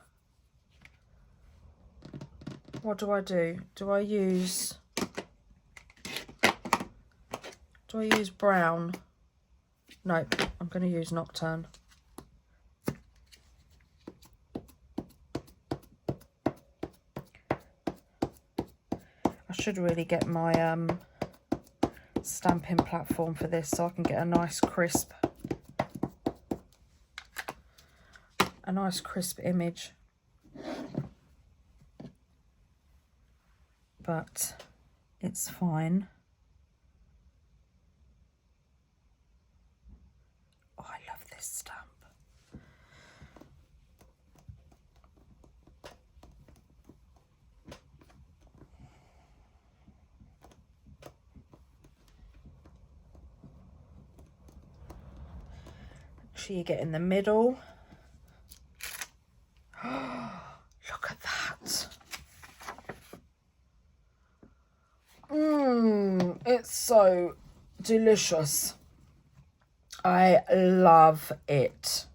what do I do? Do I use brown? No, I'm going to use Nocturne. I should really get my stamping platform for this so I can get a nice crisp a nice crisp image. But it's fine. Oh, I love this stamp. Make sure you get in the middle. Look at that. It's so delicious. I love it.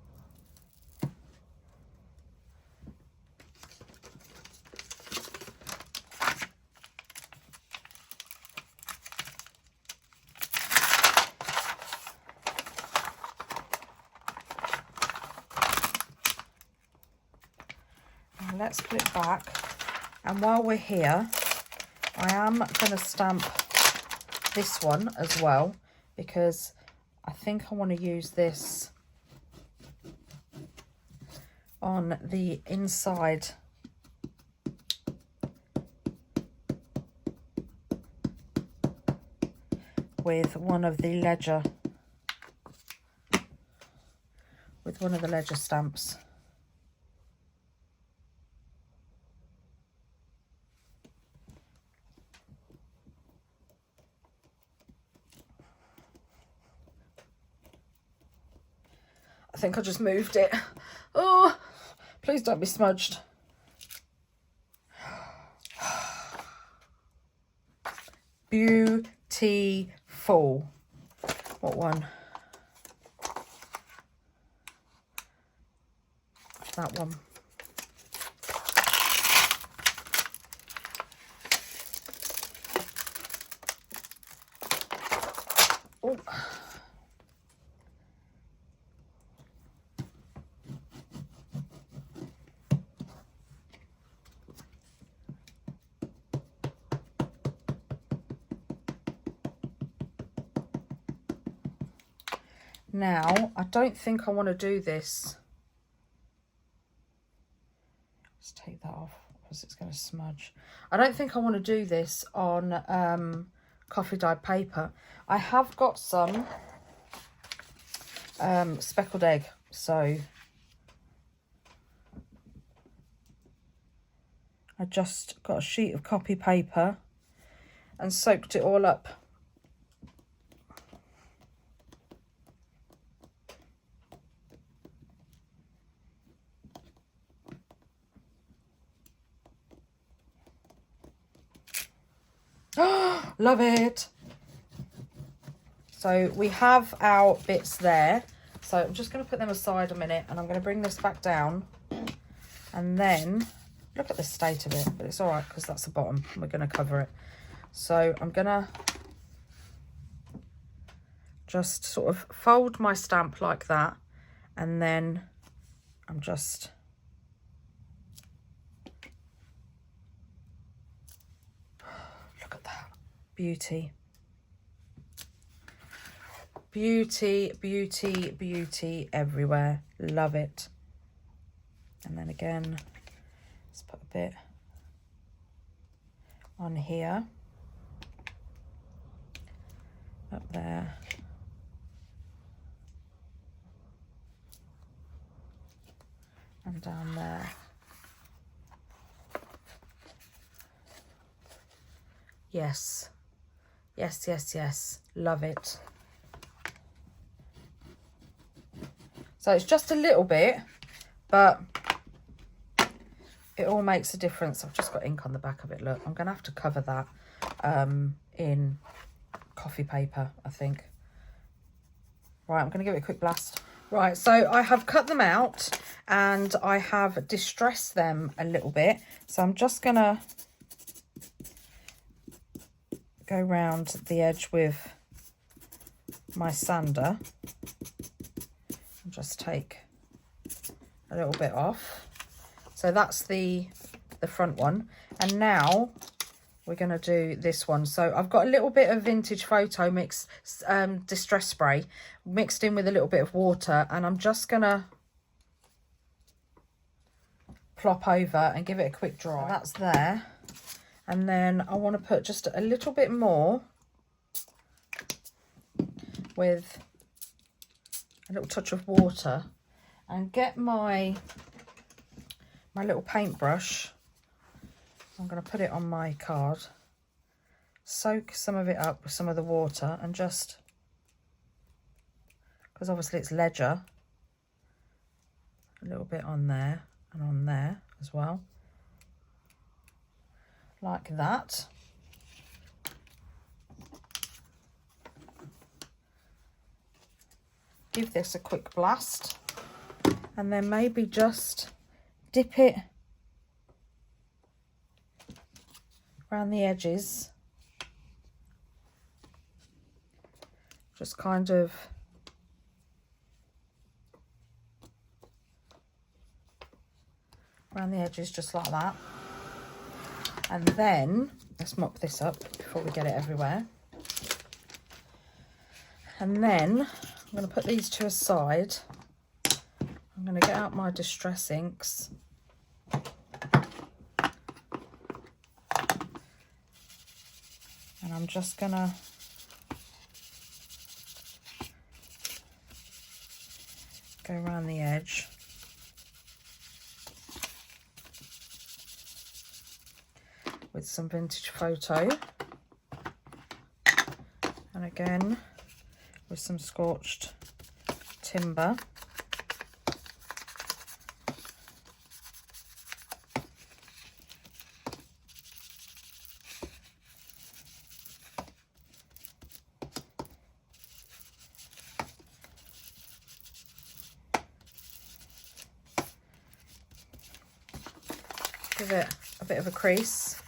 Now let's put it back. And while we're here, I am going to stamp this one as well, because I think I want to use this on the inside with one of the ledger stamps. I think I just moved it. Oh, please don't be smudged. Beautiful. What one? That one. Oh. Now, I don't think I want to do this. Let's take that off because it's going to smudge. I don't think I want to do this on coffee dyed paper. I have got some speckled egg, so I just got a sheet of copy paper and soaked it all up. Love it. So we have our bits there. So I'm just going to put them aside a minute, and I'm going to bring this back down. And then, look at the state of it, but it's all right because that's the bottom. We're going to cover it. So I'm going to just sort of fold my stamp like that. And then I'm just... Look at that. Beauty. Beauty, beauty, beauty everywhere. Love it. And then again, let's put a bit on here. Up there. And down there. Yes. Yes, yes, yes. Love it. So it's just a little bit, but it all makes a difference. I've just got ink on the back of it. Look, I'm going to have to cover that in coffee paper, I think. Right, I'm going to give it a quick blast. Right, so I have cut them out and I have distressed them a little bit. So I'm just going to go round the edge with my sander and just take a little bit off. So that's the front one. And now we're going to do this one. So I've got a little bit of Vintage Photo Mix distress spray mixed in with a little bit of water, and I'm just going to plop over and give it a quick dry. So that's there. And then I want to put just a little bit more with a little touch of water and get my little paintbrush. I'm going to put it on my card, soak some of it up with some of the water, and just, because obviously it's ledger, a little bit on there and on there as well, like that. Give this a quick blast, and then maybe just dip it around the edges, just kind of around the edges, just like that. And then let's mop this up before we get it everywhere. And then I'm going to put these to a side. I'm going to get out my Distress inks. And I'm just going to go around the edge. With some Vintage Photo. And again, with some scorched timber. Give it a bit of a crease,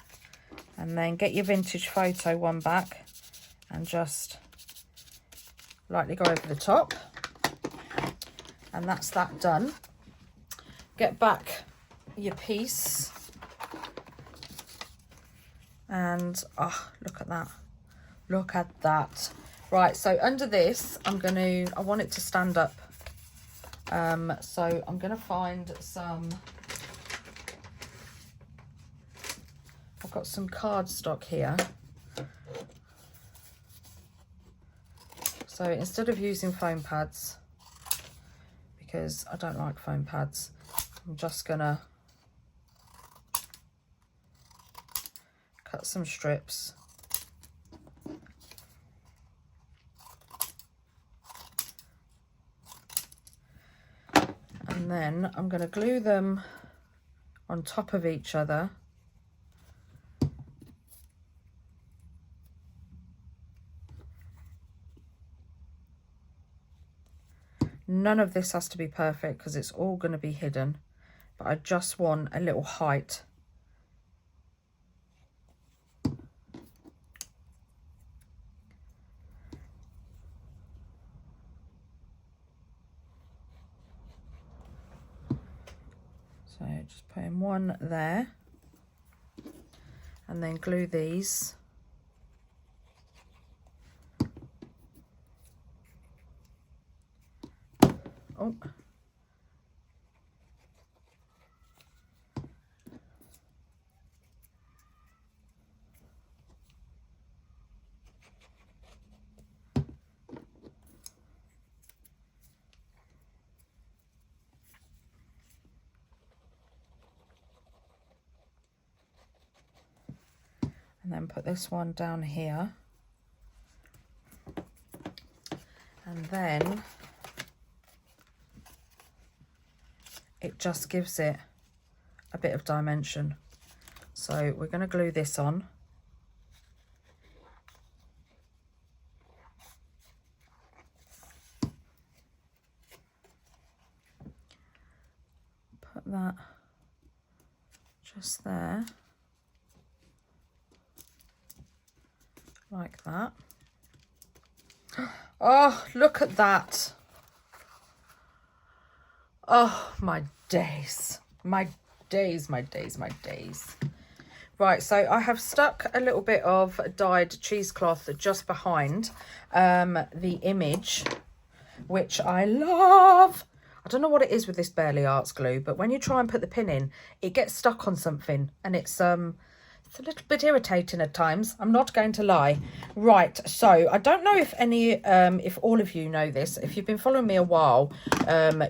and then get your Vintage Photo one back and just lightly go over the top, and that's that done. Get back your piece, and oh, look at that, look at that. Right, so under this I want it to stand up, so I'm gonna find some, I've got some cardstock here. So instead of using foam pads, because I don't like foam pads, I'm just gonna cut some strips. And then I'm gonna glue them on top of each other. None of this has to be perfect because it's all going to be hidden, but I just want a little height. So just putting one there, and then glue these. Oh. And then put this one down here. And then it just gives it a bit of dimension. So we're going to glue this on. Put that just there, like that. Oh, look at that. Oh, my days, my days, my days, my days. Right, so I have stuck a little bit of dyed cheesecloth just behind the image, which I love. I don't know what it is with this Barely Arts glue, but when you try and put the pin in, it gets stuck on something, and it's a little bit irritating at times. I'm not going to lie. Right, so I don't know if if all of you know this. If you've been following me a while,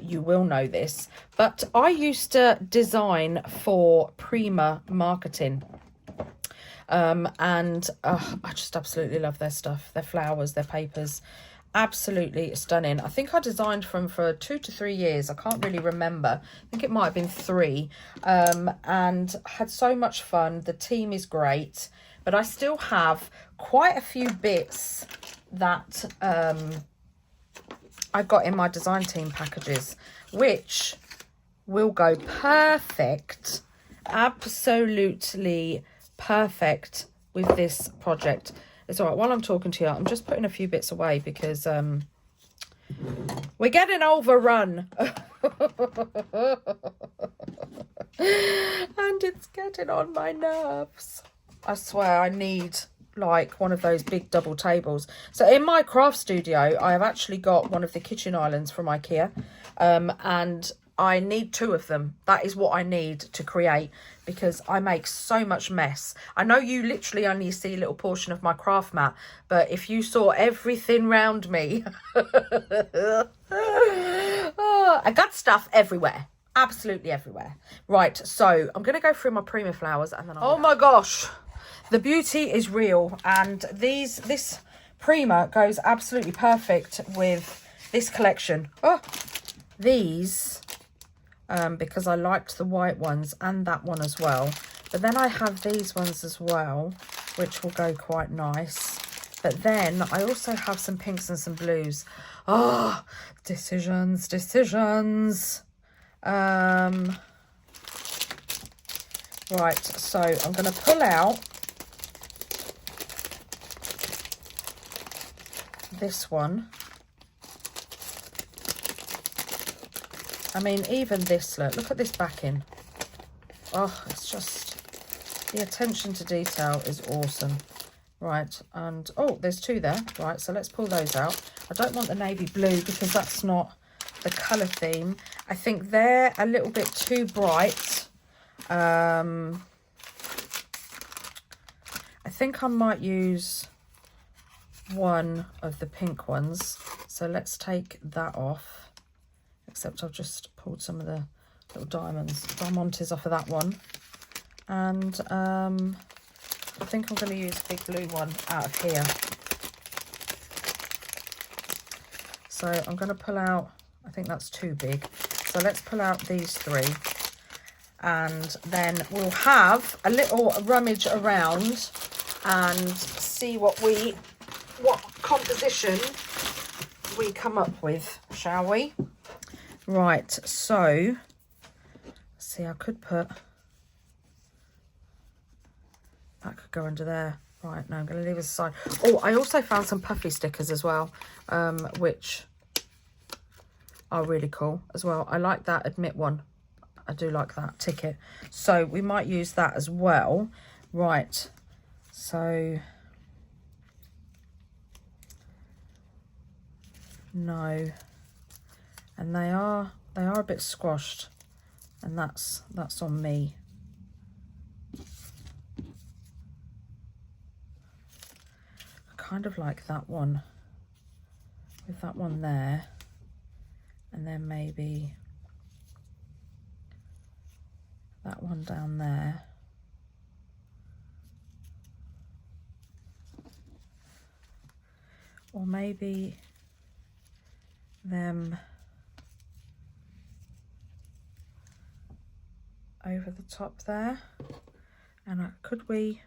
you will know this. But I used to design for Prima Marketing. And I just absolutely love their stuff, their flowers, their papers. Absolutely stunning. I think I designed for them for 2 to 3 years. I can't really remember. I think it might have been 3. And had so much fun. The team is great, but I still have quite a few bits that I got in my design team packages, which will go perfect, absolutely perfect with this project. It's all right. While I'm talking to you, I'm just putting a few bits away because we're getting overrun. And it's getting on my nerves. I swear I need like one of those big double tables. So in my craft studio, I have actually got one of the kitchen islands from IKEA, and I need 2 of them. That is what I need to create, because I make so much mess. I know you literally only see a little portion of my craft mat, but if you saw everything round me, I got stuff everywhere, absolutely everywhere. Right, so I'm going to go through my Prima flowers, and then oh my gosh, the beauty is real. And this Prima goes absolutely perfect with this collection. These because I liked the white ones and that one as well, but then I have these ones as well, which will go quite nice. But then I also have some pinks and some blues. Decisions. Right, so I'm going to pull out this one. I mean, even this, look at this backing. Oh, it's just, the attention to detail is awesome. Right, and, oh, there's 2 there. Right, so let's pull those out. I don't want the navy blue because that's not the colour theme. I think they're a little bit too bright. I think I might use one of the pink ones. So let's take that off. Except I've just pulled some of the little diamantes off of that one. And I think I'm going to use the big blue one out of here. So I'm going to pull out, I think that's too big. So let's pull out these 3. And then we'll have a little rummage around and see what composition we come up with, shall we? Right, so see, I could put that, could go under there. Right, no, I'm going to leave it aside. Oh, I also found some puffy stickers as well, which are really cool as well. I like that Admit one. I do like that ticket. So we might use that as well. Right, so no. And they are a bit squashed, and that's on me. I kind of like that one with that one there, and then maybe that one down there. Or maybe them over the top there. And could we,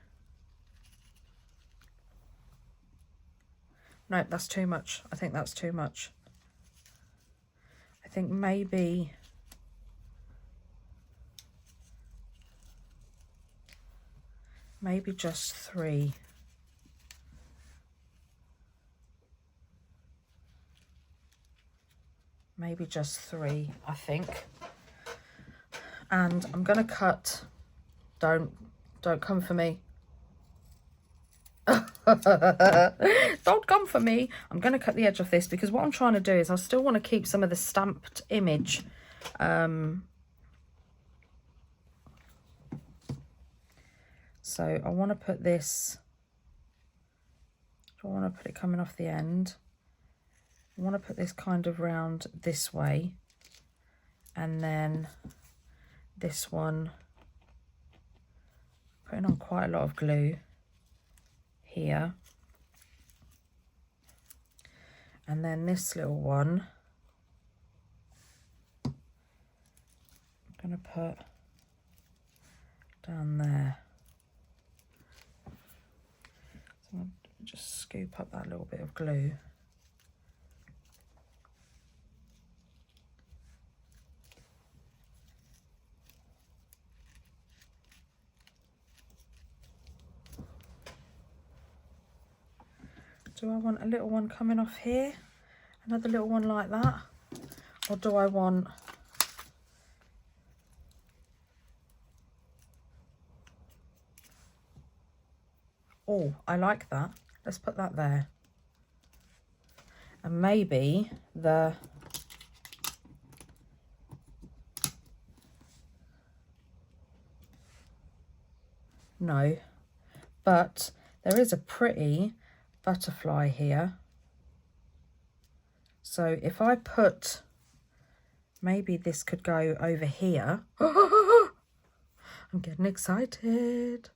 no, that's too much. I think that's too much. I think maybe just 3. Maybe just 3, I think. And I'm gonna cut, don't come for me. Don't come for me. I'm going to cut the edge off this because what I'm trying to do is I still want to keep some of the stamped image. So I want to put this, I want to put it coming off the end. I want to put this kind of round this way, and then this one, putting on quite a lot of glue here, and then this little one I'm going to put down there. So I'm going to just scoop up that little bit of glue. Do I want a little one coming off here? Another little one like that? Or do I want... Oh, I like that. Let's put that there. And maybe the... No. But there is a pretty butterfly here. So if I put, maybe this could go over here. I'm getting excited.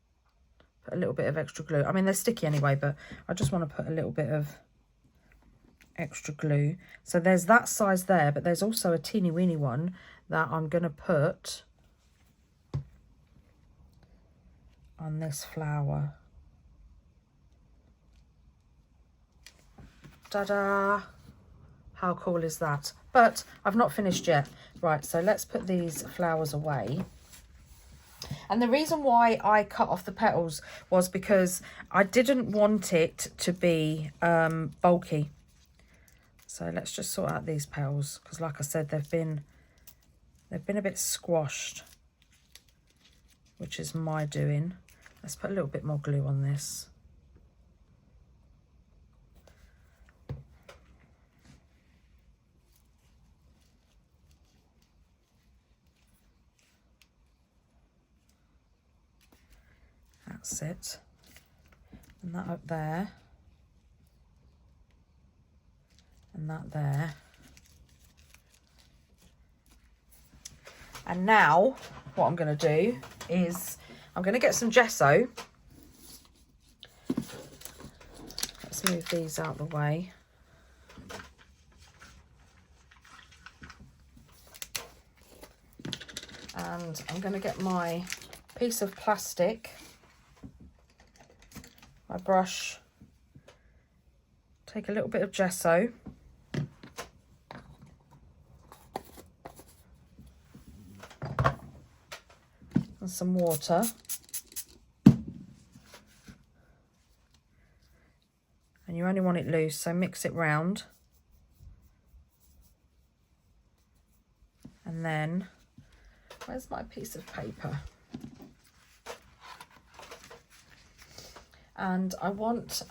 Put a little bit of extra glue. I mean, they're sticky anyway, but I just want to put a little bit of extra glue. So there's that size there, but there's also a teeny weeny one that I'm going to put on this flower. Ta-da! How cool is that? But I've not finished yet. Right, so let's put these flowers away. And the reason why I cut off the petals was because I didn't want it to be bulky. So let's just sort out these petals, because like I said, they've been a bit squashed, which is my doing. Let's put a little bit more glue on this. That's it. And that up there. And that there. And now what I'm going to do is I'm going to get some gesso. Let's move these out of the way. And I'm going to get my piece of plastic, my brush, take a little bit of gesso, and some water, and you only want it loose, so mix it round, and then where's my piece of paper? And I want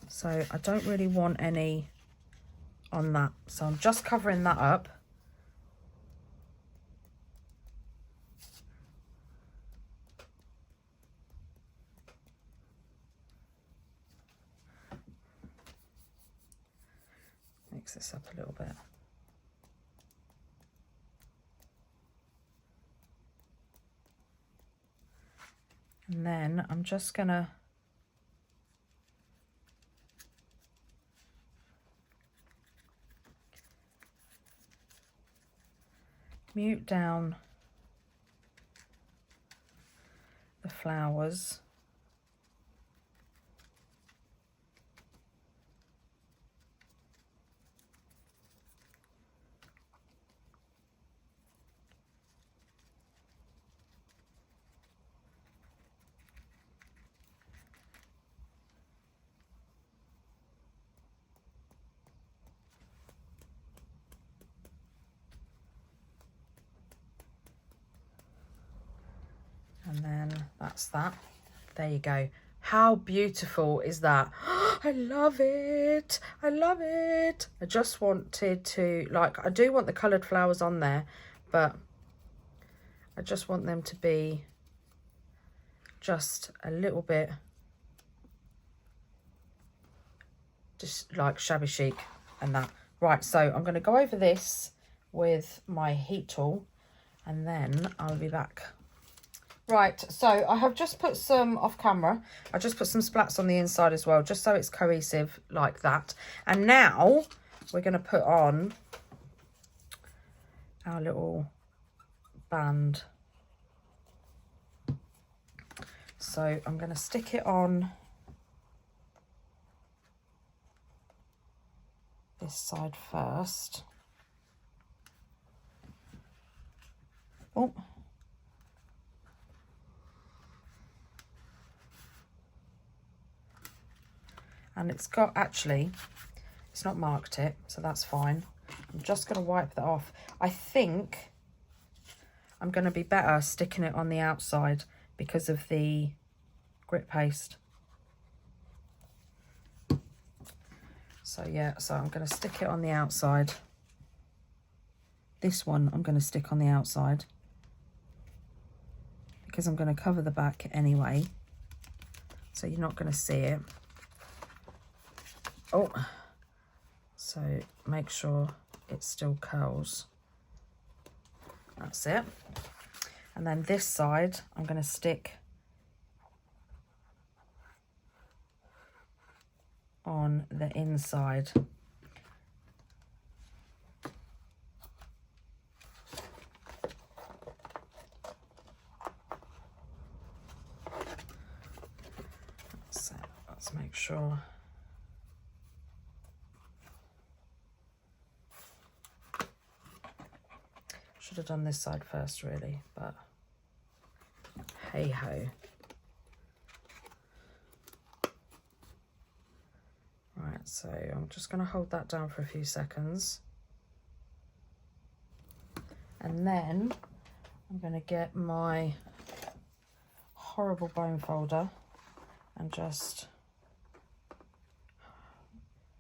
so I don't really want any on that, so I'm just covering that up. Mix this up a little bit. And then I'm just gonna mute down the flowers. And then that's that. There you go. How beautiful is that? I love it. I love it. I just wanted to, like, I do want the coloured flowers on there, but I just want them to be just a little bit, just like shabby chic and that. Right, so I'm going to go over this with my heat tool and then I'll be back. Right, so I have just put some off camera. I just put some splats on the inside as well, just so it's cohesive like that. And now we're going to put on our little band. So I'm going to stick it on this side first. Oh. And it's got, actually, it's not marked it, so that's fine. I'm just going to wipe that off. I think I'm going to be better sticking it on the outside because of the grit paste. So yeah, so I'm going to stick it on the outside. This one I'm going to stick on the outside because I'm going to cover the back anyway, so you're not going to see it. Oh, so make sure it still curls. That's it. And then this side, I'm going to stick on the inside. So let's make sure. Should have done this side first really, but hey ho. Right, so I'm just going to hold that down for a few seconds. And then I'm going to get my horrible bone folder and just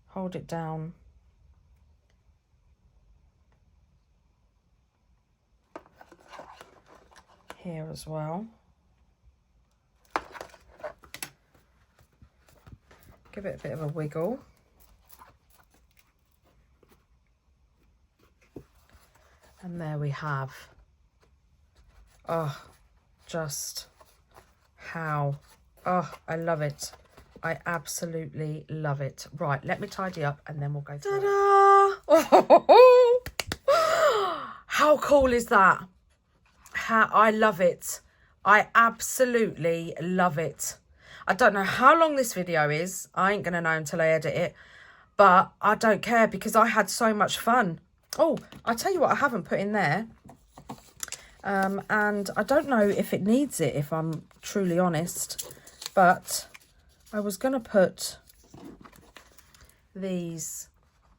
hold it down here as well. Give it a bit of a wiggle. And there we have, oh, just how, oh, I love it. I absolutely love it. Right, let me tidy up and then we'll go through. Ta-da! How cool is that? I love it. I absolutely love it. I don't know how long this video is. I ain't going to know until I edit it. But I don't care because I had so much fun. Oh, I'll tell you what I haven't put in there. And I don't know if it needs it, if I'm truly honest. But I was going to put these.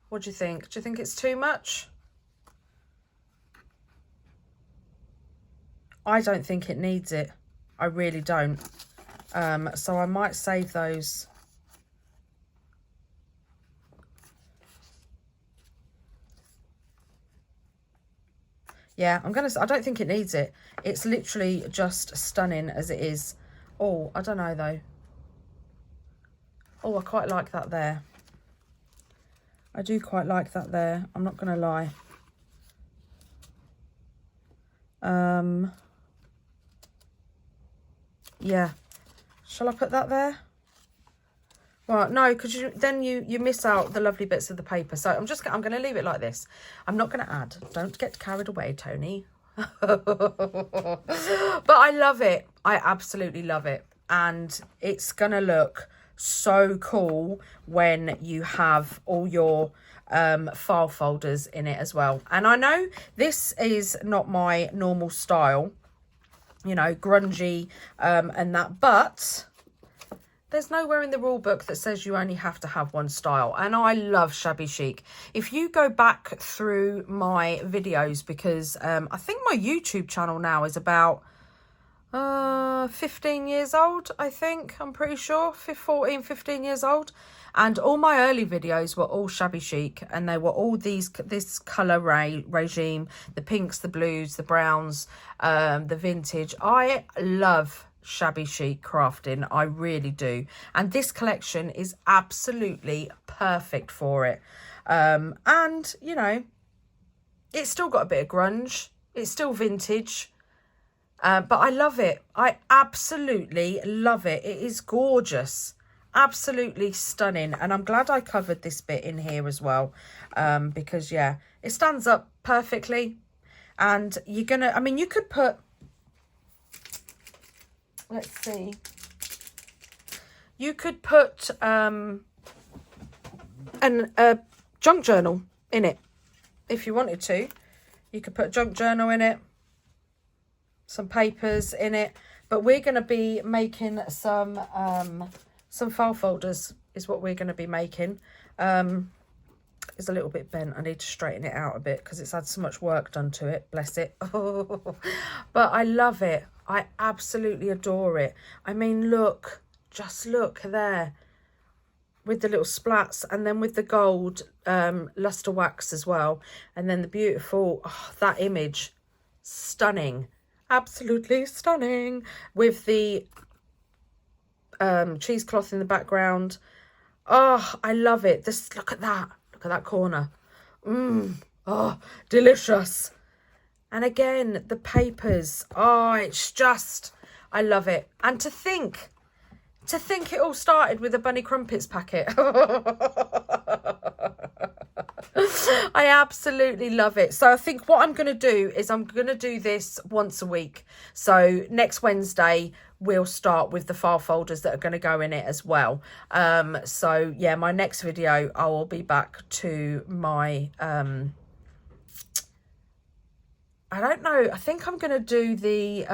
What do you think? Do you think it's too much? I don't think it needs it. I really don't. So I might save those. Yeah, I don't think it needs it. It's literally just stunning as it is. Oh, I don't know though. Oh, I quite like that there. I do quite like that there. I'm not going to lie. Yeah. Shall I put that there? Well, no, because you miss out the lovely bits of the paper. So I'm going to leave it like this. I'm not going to add. Don't get carried away, Toni. But I love it. I absolutely love it. And it's going to look so cool when you have all your file folders in it as well. And I know this is not my normal style, you know, grungy and that, but there's nowhere in the rule book that says you only have to have one style. And I love shabby chic. If you go back through my videos, because I think my YouTube channel now is about, 15 years old, I think. I'm pretty sure 14, 15 years old. And all my early videos were all shabby chic, and they were all this colour regime, the pinks, the blues, the browns, the vintage. I love shabby chic crafting, I really do. And this collection is absolutely perfect for it. And, you know, it's still got a bit of grunge. It's still vintage. But I love it. I absolutely love it. It is gorgeous. Absolutely stunning. And I'm glad I covered this bit in here as well. Because, yeah, it stands up perfectly. And you're going to, I mean, you could put, let's see. You could put a junk journal in it if you wanted to. You could put a junk journal in it. Some papers in it, but we're going to be making some file folders is what we're going to be making. It's a little bit bent. I need to straighten it out a bit because it's had so much work done to it, bless it. But I love it. I absolutely adore it. I mean, look, just look there with the little splats, and then with the gold luster wax as well, and then the beautiful, that image, stunning. Absolutely stunning, with the cheesecloth in the background. Oh, I love it. This, look at that corner. Oh, delicious. And again, the papers. Oh, it's just, I love it. And to think it all started with a bunny crumpets packet. I absolutely love it. So I think what I'm going to do is I'm going to do this once a week. So next Wednesday, we'll start with the file folders that are going to go in it as well. So yeah, my next video, I will be back to my, I don't know, I think I'm going to do the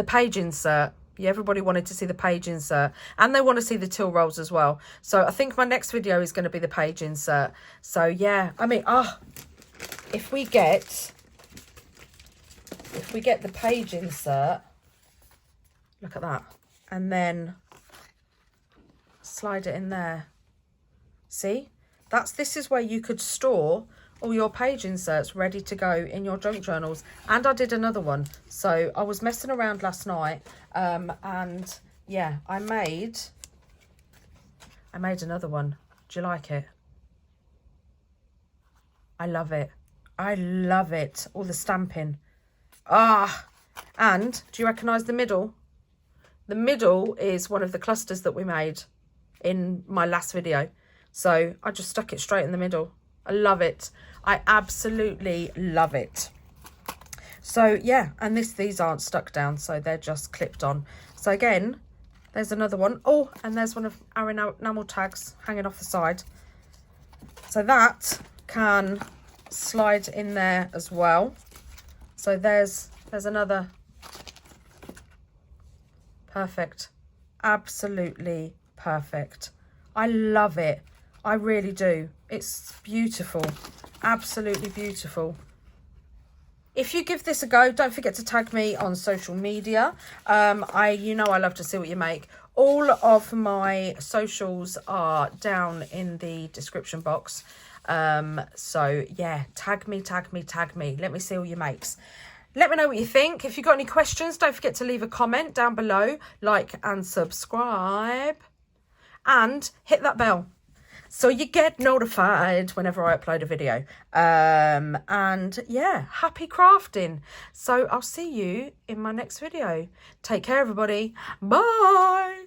page insert. Yeah, everybody wanted to see the page insert, and they want to see the till rolls as well. So I think my next video is going to be the page insert. So yeah, I mean, if we get the page insert, look at that, and then slide it in there. See, this is where you could store all your page inserts ready to go in your junk journals. And I did another one. So I was messing around last night, and yeah, I made another one. Do you like it? I love it. I love it. All the stamping. And do you recognise the middle? The middle is one of the clusters that we made in my last video. So I just stuck it straight in the middle. I love it. I absolutely love it. So yeah, and these aren't stuck down, so they're just clipped on. So again, there's another one. Oh, and there's one of our enamel tags hanging off the side. So that can slide in there as well. So there's another. Perfect. Absolutely perfect. I love it. I really do. It's beautiful. Absolutely beautiful. If you give this a go, don't forget to tag me on social media. You know I love to see what you make. All of my socials are down in the description box. So yeah, tag me. Let me see all your makes. Let me know what you think. If you've got any questions, don't forget to leave a comment down below. Like and subscribe. And hit that bell, so you get notified whenever I upload a video. And yeah, happy crafting. So I'll see you in my next video. Take care, everybody. Bye.